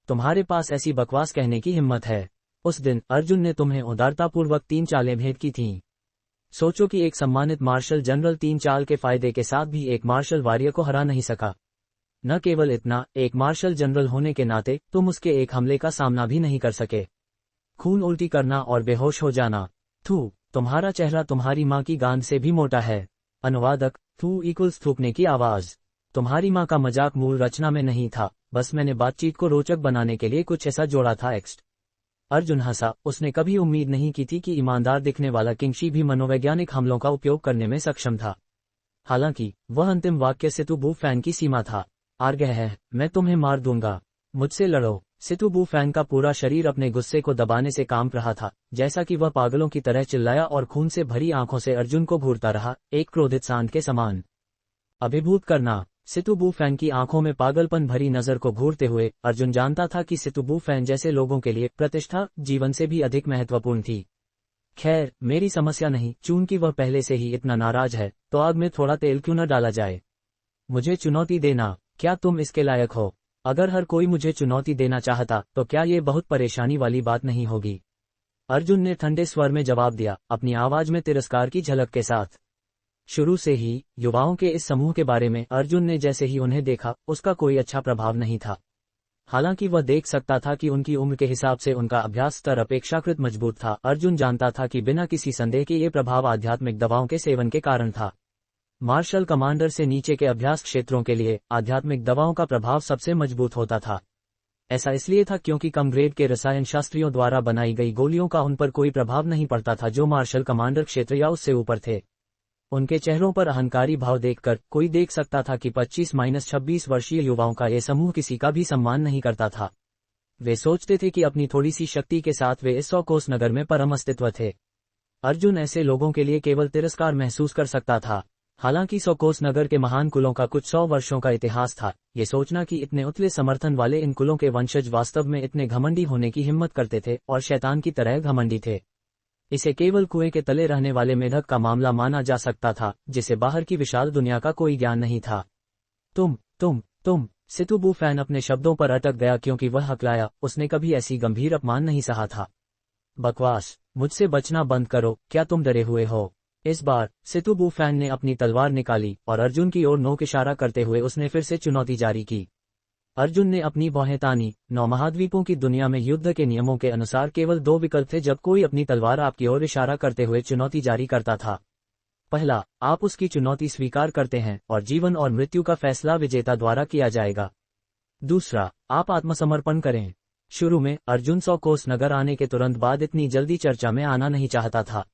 तुम्हारे पास ऐसी बकवास कहने की हिम्मत है। उस दिन अर्जुन ने तुम्हें उदारतापूर्वक 3 चालें भेंट की थीं। सोचो कि एक सम्मानित मार्शल जनरल 3 चाल के फायदे के साथ भी एक मार्शल वॉरियर को हरा नहीं सका। न केवल इतना, एक मार्शल जनरल होने के नाते तुम उसके एक हमले का सामना भी नहीं कर सके। खून उल्टी करना और बेहोश हो जाना। थू, तुम्हारा चेहरा तुम्हारी माँ की गांड से भी मोटा है। अनुवादक, थू इक्वल्स थूकने की आवाज। तुम्हारी माँ का मजाक मूल रचना में नहीं था, बस मैंने बातचीत को रोचक बनाने के लिए कुछ ऐसा जोड़ा था। एक्स्ट। अर्जुन हंसा। उसने कभी उम्मीद नहीं की थी कि ईमानदार दिखने वाला किंगशी भी मनोवैज्ञानिक हमलों का उपयोग करने में सक्षम था। हालांकि वह अंतिम वाक्य सितु बुफैन की सीमा था। आर्गह है, मैं तुम्हें मार दूंगा, मुझसे लड़ो। सितु बुफैन का पूरा शरीर अपने गुस्से को दबाने से कांप रहा था, जैसा कि वह पागलों की तरह चिल्लाया और खून से भरी आंखों से अर्जुन को घूरता रहा, एक क्रोधित सांड के समान। अभिभूत करना। सितु बुफैन की आंखों में पागलपन भरी नजर को घूरते हुए अर्जुन जानता था कि सितु बुफैन जैसे लोगों के लिए प्रतिष्ठा जीवन से भी अधिक महत्वपूर्ण थी। खैर, मेरी समस्या नहीं, चूंकि वह पहले से ही इतना नाराज है, तो आग में थोड़ा तेल क्यों न डाला जाए। मुझे चुनौती देना, क्या तुम इसके लायक हो? अगर हर कोई मुझे चुनौती देना चाहता तो क्या ये बहुत परेशानी वाली बात नहीं होगी? अर्जुन ने ठंडे स्वर में जवाब दिया, अपनी आवाज में तिरस्कार की झलक के साथ। शुरू से ही युवाओं के इस समूह के बारे में अर्जुन ने जैसे ही उन्हें देखा, उसका कोई अच्छा प्रभाव नहीं था। हालांकि वह देख सकता था कि उनकी उम्र के हिसाब से उनका अभ्यास स्तर अपेक्षाकृत मजबूत था। अर्जुन जानता था कि बिना किसी संदेह के ये प्रभाव आध्यात्मिक दवाओं के सेवन के कारण था। मार्शल कमांडर से नीचे के अभ्यास क्षेत्रों के लिए आध्यात्मिक दवाओं का प्रभाव सबसे मजबूत होता था। ऐसा इसलिए था क्योंकि कम ग्रेड के रसायन शास्त्रियों द्वारा बनाई गई गोलियों का उन पर कोई प्रभाव नहीं पड़ता था जो मार्शल कमांडर क्षेत्र या उससे ऊपर थे। उनके चेहरों पर अहंकारी भाव देखकर कोई देख सकता था कि 25-26 वर्षीय युवाओं का ये समूह किसी का भी सम्मान नहीं करता था। वे सोचते थे कि अपनी थोड़ी सी शक्ति के साथ वे इस 100 कोस नगर में परम अस्तित्व थे। अर्जुन ऐसे लोगों के लिए केवल तिरस्कार महसूस कर सकता था। हालांकि 100 कोस नगर के महान कुलों का कुछ 100 वर्षों का इतिहास था। ये सोचना कि इतने उतले समर्थन वाले इन कुलों के वंशज वास्तव में इतने घमंडी होने की हिम्मत करते थे और शैतान की तरह घमंडी थे, इसे केवल कुएं के तले रहने वाले मेढक का मामला माना जा सकता था, जिसे बाहर की विशाल दुनिया का कोई ज्ञान नहीं था। तुम सितु बुफैन अपने शब्दों पर अटक गया क्योंकि वह हकलाया। उसने कभी ऐसी गंभीर अपमान नहीं सहा था। बकवास, मुझसे बचना बंद करो, क्या तुम डरे हुए हो? इस बार सितु बुफैन ने अपनी तलवार निकाली और अर्जुन की ओर नोक इशारा करते हुए उसने फिर से चुनौती जारी की। अर्जुन ने अपनी भौहें तानी। 9 महाद्वीपों की दुनिया में युद्ध के नियमों के अनुसार केवल 2 विकल्प थे जब कोई अपनी तलवार आपकी ओर इशारा करते हुए चुनौती जारी करता था। पहला, आप उसकी चुनौती स्वीकार करते हैं और जीवन और मृत्यु का फैसला विजेता द्वारा किया जाएगा। दूसरा, आप आत्मसमर्पण करें। शुरू में अर्जुन 100 कोस नगर आने के तुरंत बाद इतनी जल्दी चर्चा में आना नहीं चाहता था।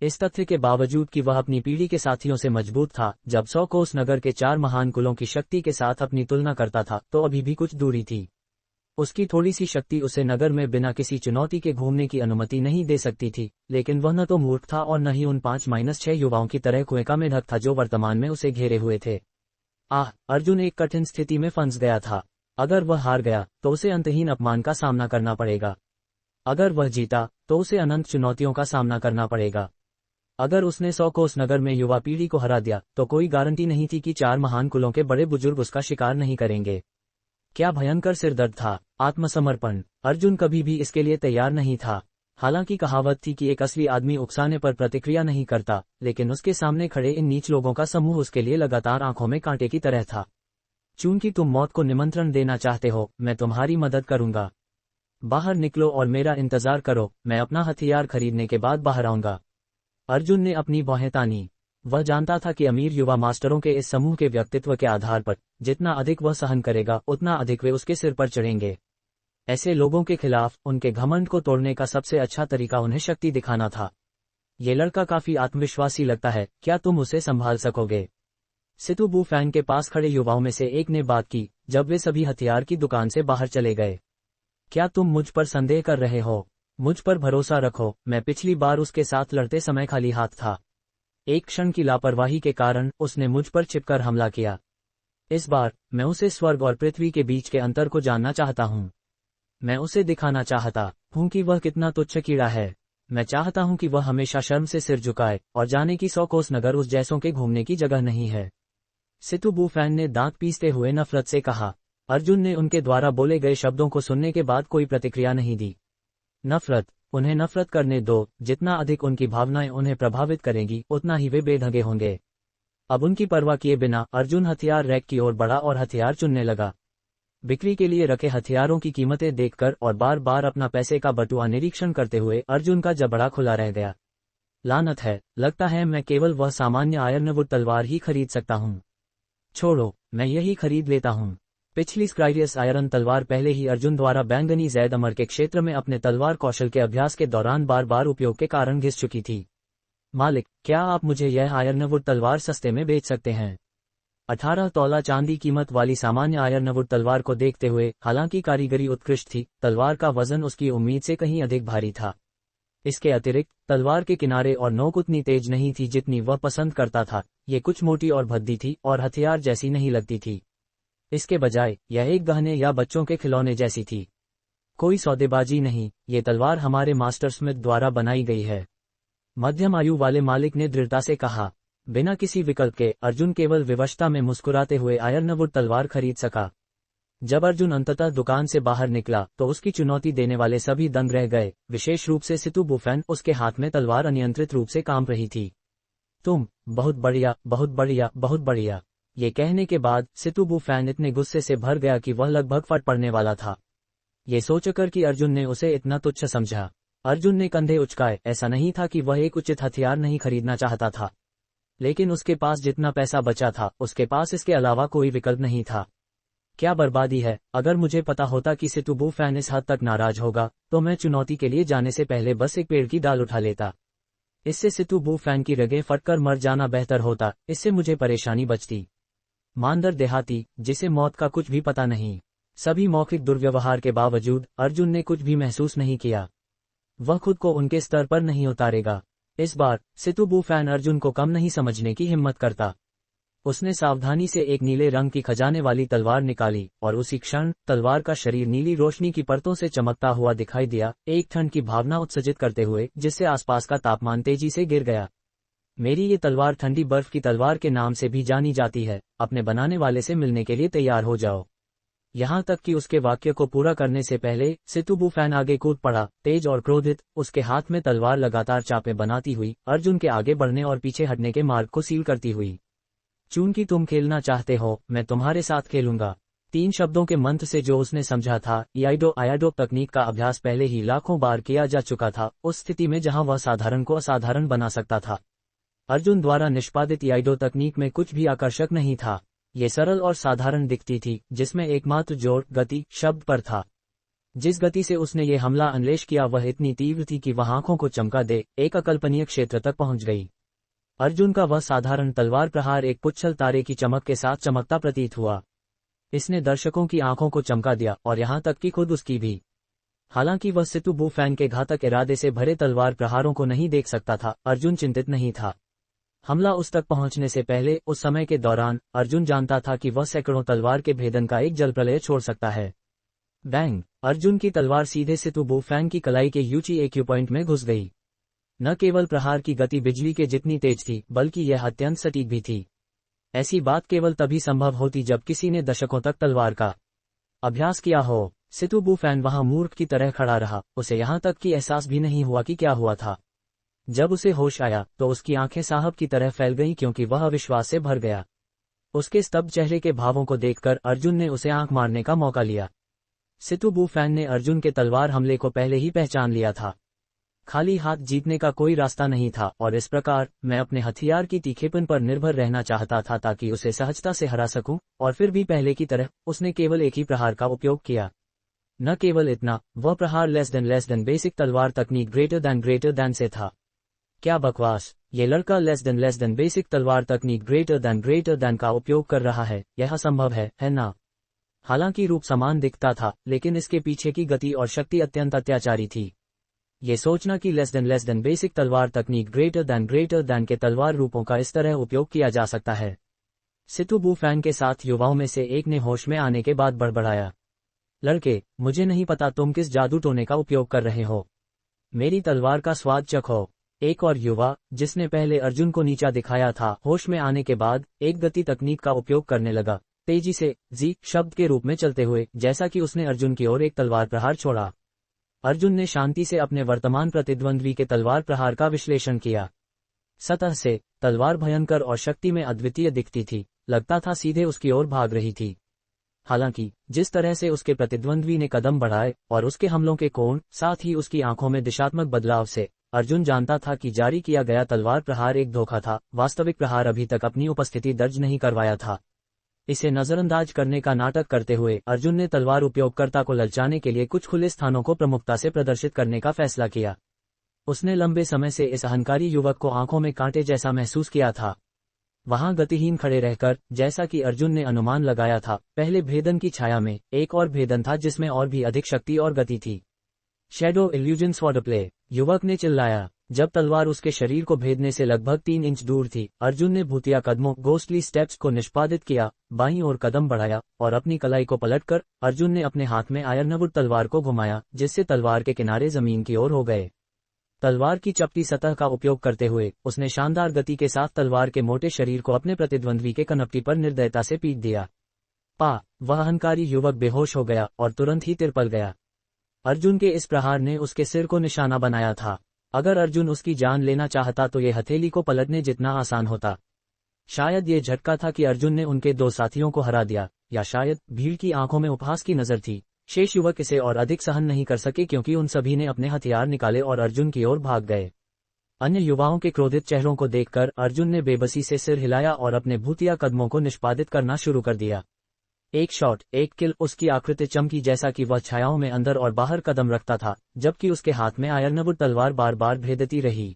इस तथ्य के बावजूद कि वह अपनी पीढ़ी के साथियों से मजबूत था, जब 100 कोस नगर के 4 महान कुलों की शक्ति के साथ अपनी तुलना करता था तो अभी भी कुछ दूरी थी। उसकी थोड़ी सी शक्ति उसे नगर में बिना किसी चुनौती के घूमने की अनुमति नहीं दे सकती थी, लेकिन वह न तो मूर्ख था और न ही उन 5-6 युवाओं की तरह कुएं का मेढक था जो वर्तमान में उसे घेरे हुए थे। अर्जुन एक कठिन स्थिति में फंस गया था। अगर वह हार गया तो उसे अंतहीन अपमान का सामना करना पड़ेगा। अगर वह जीता तो उसे अनंत चुनौतियों का सामना करना पड़ेगा। अगर उसने 100 कोस नगर में युवा पीढ़ी को हरा दिया तो कोई गारंटी नहीं थी कि 4 महान कुलों के बड़े बुजुर्ग उसका शिकार नहीं करेंगे। क्या भयंकर सिरदर्द था। आत्मसमर्पण। अर्जुन कभी भी इसके लिए तैयार नहीं था। हालांकि कहावत थी कि एक असली आदमी उकसाने पर प्रतिक्रिया नहीं करता, लेकिन उसके सामने खड़े इन नीच लोगों का समूह उसके लिए लगातार आंखों में कांटे की तरह था। चूंकि तुम मौत को निमंत्रण देना चाहते हो, मैं तुम्हारी मदद करूंगा। बाहर निकलो और मेरा इंतजार करो, मैं अपना हथियार खरीदने के बाद बाहर आऊंगा। अर्जुन ने अपनी भौहें तानी। वह जानता था कि अमीर युवा मास्टरों के इस समूह के व्यक्तित्व के आधार पर जितना अधिक वह सहन करेगा उतना अधिक वे उसके सिर पर चढ़ेंगे। ऐसे लोगों के खिलाफ उनके घमंड को तोड़ने का सबसे अच्छा तरीका उन्हें शक्ति दिखाना था। ये लड़का काफी आत्मविश्वासी लगता है, क्या तुम उसे संभाल सकोगे? सितु बू फैन के पास खड़े युवाओं में से एक ने बात की जब वे सभी हथियार की दुकान से बाहर चले गए। क्या तुम मुझ पर संदेह कर रहे हो? मुझ पर भरोसा रखो, मैं पिछली बार उसके साथ लड़ते समय खाली हाथ था। एक क्षण की लापरवाही के कारण उसने मुझ पर छिपकर हमला किया। इस बार मैं उसे स्वर्ग और पृथ्वी के बीच के अंतर को जानना चाहता हूँ। मैं उसे दिखाना चाहता हूँ कि वह कितना तुच्छ कीड़ा है। मैं चाहता हूँ कि वह हमेशा शर्म से सिर झुकाए और जाने की 100 कोस नगर उस जैसों के घूमने की जगह नहीं है। सितु बू फैन ने दांत पीसते हुए नफरत से कहा। अर्जुन ने उनके द्वारा बोले गए शब्दों को सुनने के बाद कोई प्रतिक्रिया नहीं दी। नफरत, उन्हें नफरत करने दो। जितना अधिक उनकी भावनाएं उन्हें प्रभावित करेंगी उतना ही वे बेढंगे होंगे। अब उनकी परवाह किए बिना अर्जुन हथियार रैक की ओर बढ़ा और हथियार चुनने लगा। बिक्री के लिए रखे हथियारों की कीमतें देखकर और बार बार अपना पैसे का बटुआ निरीक्षण करते हुए अर्जुन का जबड़ा खुला रह गया। लानत है, लगता है मैं केवल वह सामान्य आयरनवुड तलवार ही खरीद सकता हूँ। छोड़ो, मैं यही खरीद लेता हूँ। पिछली स्क्राइरियस आयरन तलवार पहले ही अर्जुन द्वारा बैंगनी जैद अमर के क्षेत्र में अपने तलवार कौशल के अभ्यास के दौरान बार बार उपयोग के कारण घिस चुकी थी। मालिक, क्या आप मुझे यह आयरनवुड तलवार सस्ते में बेच सकते हैं? 18 तौला चांदी कीमत वाली सामान्य आयरनवुड तलवार को देखते हुए, हालांकि कारीगरी उत्कृष्ट थी, तलवार का वजन उसकी उम्मीद से कहीं अधिक भारी था। इसके अतिरिक्त तलवार के किनारे और नोक उतनी तेज नहीं थी जितनी वह पसंद करता था। ये कुछ मोटी और भद्दी थी और हथियार जैसी नहीं लगती थी। इसके बजाय यह एक गहने या बच्चों के खिलौने जैसी थी। कोई सौदेबाजी नहीं, ये तलवार हमारे मास्टर स्मिथ द्वारा बनाई गई है, मध्यम आयु वाले मालिक ने दृढ़ता से कहा। बिना किसी विकल्प के अर्जुन केवल विवशता में मुस्कुराते हुए आयरनवुड तलवार खरीद सका। जब अर्जुन अंततः दुकान से बाहर निकला तो उसकी चुनौती देने वाले सभी दंग रह गए, विशेष रूप से सितु बू फैन। उसके हाथ में तलवार अनियंत्रित रूप से कांप रही थी। तुम, बहुत बढ़िया, बहुत बढ़िया, बहुत बढ़िया। ये कहने के बाद सितु बू फैन इतने गुस्से से भर गया कि वह लगभग फट पड़ने वाला था। ये सोचकर कि अर्जुन ने उसे इतना तुच्छ समझा, अर्जुन ने कंधे उचकाए। ऐसा नहीं था कि वह एक उचित हथियार नहीं खरीदना चाहता था, लेकिन उसके पास जितना पैसा बचा था उसके पास इसके अलावा कोई विकल्प नहीं था। क्या बर्बादी है! अगर मुझे पता होता कि सितु बू फैन इस हद तक नाराज होगा तो मैं चुनौती के लिए जाने से पहले बस एक पेड़ की डाल उठा लेता। इससे सितु बू फैन की रगें फटकर मर जाना बेहतर होता, इससे मुझे परेशानी बचती। मानदर देहाती, जिसे मौत का कुछ भी पता नहीं। सभी मौखिक दुर्व्यवहार के बावजूद अर्जुन ने कुछ भी महसूस नहीं किया। वह खुद को उनके स्तर पर नहीं उतारेगा। इस बार सितु बू फैन अर्जुन को कम नहीं समझने की हिम्मत करता। उसने सावधानी से एक नीले रंग की खजाने वाली तलवार निकाली और उसी क्षण तलवार का शरीर नीली रोशनी की परतों से चमकता हुआ दिखाई दिया, एक ठंड की भावना उत्सर्जित करते हुए जिससे आसपास का तापमान तेजी से गिर गया। मेरी ये तलवार ठंडी बर्फ की तलवार के नाम से भी जानी जाती है। अपने बनाने वाले से मिलने के लिए तैयार हो जाओ। यहाँ तक कि उसके वाक्य को पूरा करने से पहले सितु बू फैन आगे कूद पड़ा, तेज और क्रोधित। उसके हाथ में तलवार लगातार चापें बनाती हुई अर्जुन के आगे बढ़ने और पीछे हटने के मार्ग को सील करती हुई। चूंकि तुम खेलना चाहते हो, मैं तुम्हारे साथ खेलूंगा। 3 शब्दों के मंत्र से जो उसने समझा था, इयाइडो आयाडो तकनीक का अभ्यास पहले ही लाखों बार किया जा चुका था, उस स्थिति में जहां वह साधारण को असाधारण बना सकता था। अर्जुन द्वारा निष्पादित इयाइडो तकनीक में कुछ भी आकर्षक नहीं था। ये सरल और साधारण दिखती थी, जिसमें एकमात्र जोर गति शब्द पर था। जिस गति से उसने ये हमला अनलेश किया वह इतनी तीव्र थी कि वह आंखों को चमका दे एक अकल्पनीय क्षेत्र तक पहुंच गई। अर्जुन का वह साधारण तलवार प्रहार एक पुच्छल तारे की चमक के साथ चमकता प्रतीत हुआ। इसने दर्शकों की आंखों को चमका दिया और यहां तक कि खुद उसकी भी। हालांकि वह सितु बू फैन के घातक इरादे से भरे तलवार प्रहारों को नहीं देख सकता था, अर्जुन चिंतित नहीं था। हमला उस तक पहुंचने से पहले उस समय के दौरान अर्जुन जानता था कि वह सैकड़ों तलवार के भेदन का एक जलप्रलय छोड़ सकता है। बैंग! अर्जुन की तलवार सीधे सितु बू फैन की कलाई के यूची एक्यू पॉइंट में घुस गई। न केवल प्रहार की गति बिजली के जितनी तेज थी, बल्कि यह अत्यंत सटीक भी थी। ऐसी बात केवल तभी संभव होती जब किसी ने दशकों तक तलवार का अभ्यास किया हो। सितु बू फैन वहां मूर्ख की तरह खड़ा रहा, उसे यहां तक कि एहसास भी नहीं हुआ कि क्या हुआ था। जब उसे होश आया तो उसकी आंखें साहब की तरह फैल गईं क्योंकि वह अविश्वास से भर गया। उसके स्तब्ध चेहरे के भावों को देखकर अर्जुन ने उसे आंख मारने का मौका लिया। सितु बू फैन ने अर्जुन के तलवार हमले को पहले ही पहचान लिया था। खाली हाथ जीतने का कोई रास्ता नहीं था और इस प्रकार मैं अपने हथियार की तीखेपन पर निर्भर रहना चाहता था ताकि उसे सहजता से हरा सकूं। और फिर भी पहले की तरह उसने केवल एक ही प्रहार का उपयोग किया। न केवल इतना, वह प्रहार लेस देन बेसिक तलवार तकनीक ग्रेटर देन से था। क्या बकवास! ये लड़का लेस देन बेसिक तलवार तकनीक ग्रेटर देन का उपयोग कर रहा है, यह असंभव है ना? हालांकि रूप समान दिखता था, लेकिन इसके पीछे की गति और शक्ति अत्यंत अत्याचारी थी। ये सोचना कि लेस देन बेसिक तलवार तकनीक ग्रेटर देन के तलवार रूपों का इस तरह उपयोग किया जा सकता है। सितु बुफैंग के साथ युवाओं में से एक ने होश में आने के बाद बड़बड़ाया, लड़के, मुझे नहीं पता तुम किस जादू टोने का उपयोग कर रहे हो, मेरी तलवार का स्वाद चखो। एक और युवा, जिसने पहले अर्जुन को नीचा दिखाया था, होश में आने के बाद एक गति तकनीक का उपयोग करने लगा, तेजी से जी शब्द के रूप में चलते हुए, जैसा कि उसने अर्जुन की ओर एक तलवार प्रहार छोड़ा। अर्जुन ने शांति से अपने वर्तमान प्रतिद्वंद्वी के तलवार प्रहार का विश्लेषण किया। सतह से तलवार भयंकर और शक्ति में अद्वितीय दिखती थी, लगता था सीधे उसकी ओर भाग रही थी। हालांकि जिस तरह से उसके प्रतिद्वंद्वी ने कदम बढ़ाए और उसके हमलों के कोण, साथ ही उसकी आंखों में दिशात्मक बदलाव से अर्जुन जानता था कि जारी किया गया तलवार प्रहार एक धोखा था। वास्तविक प्रहार अभी तक अपनी उपस्थिति दर्ज नहीं करवाया था। इसे नजरअंदाज करने का नाटक करते हुए अर्जुन ने तलवार उपयोगकर्ता को ललचाने के लिए कुछ खुले स्थानों को प्रमुखता से प्रदर्शित करने का फैसला किया। उसने लंबे समय से इस अहंकारी युवक को आंखों में कांटे जैसा महसूस किया था। वहां गतिहीन खड़े रहकर, जैसा कि अर्जुन ने अनुमान लगाया था, पहले भेदन की छाया में एक और भेदन था जिसमें और भी अधिक शक्ति और गति थी। शैडो इल्यूजन स्वॉर्ड प्ले, युवक ने चिल्लाया। जब तलवार उसके शरीर को भेदने से लगभग 3 इंच दूर थी, अर्जुन ने भूतिया कदमों गोस्टली स्टेप्स को निष्पादित किया, बाईं ओर कदम बढ़ाया और अपनी कलाई को पलटकर अर्जुन ने अपने हाथ में आयरनवुड तलवार को घुमाया, जिससे तलवार के किनारे जमीन की ओर हो गए। तलवार की चपटी सतह का उपयोग करते हुए उसने शानदार गति के साथ तलवार के मोटे शरीर को अपने प्रतिद्वंद्वी के कनपटी पर निर्दयता से पीट दिया। वह अहंकारी युवक बेहोश हो गया और तुरंत ही तिरपल गया। अर्जुन के इस प्रहार ने उसके सिर को निशाना बनाया था। अगर अर्जुन उसकी जान लेना चाहता तो ये हथेली को पलटने जितना आसान होता। शायद ये झटका था कि अर्जुन ने उनके 2 साथियों को हरा दिया, या शायद भीड़ की आंखों में उपहास की नजर थी। शेष युवक इसे और अधिक सहन नहीं कर सके क्योंकि उन सभी ने अपने हथियार निकाले और अर्जुन की ओर भाग गए। अन्य युवाओं के क्रोधित चेहरों को देखकर अर्जुन ने बेबसी से सिर हिलाया और अपने भूतिया कदमों को निष्पादित करना शुरू कर दिया। एक शॉट, एक किल। उसकी आकृति चमकी जैसा कि वह छायाओं में अंदर और बाहर कदम रखता था, जबकि उसके हाथ में आयरनवुड तलवार बार बार भेदती रही।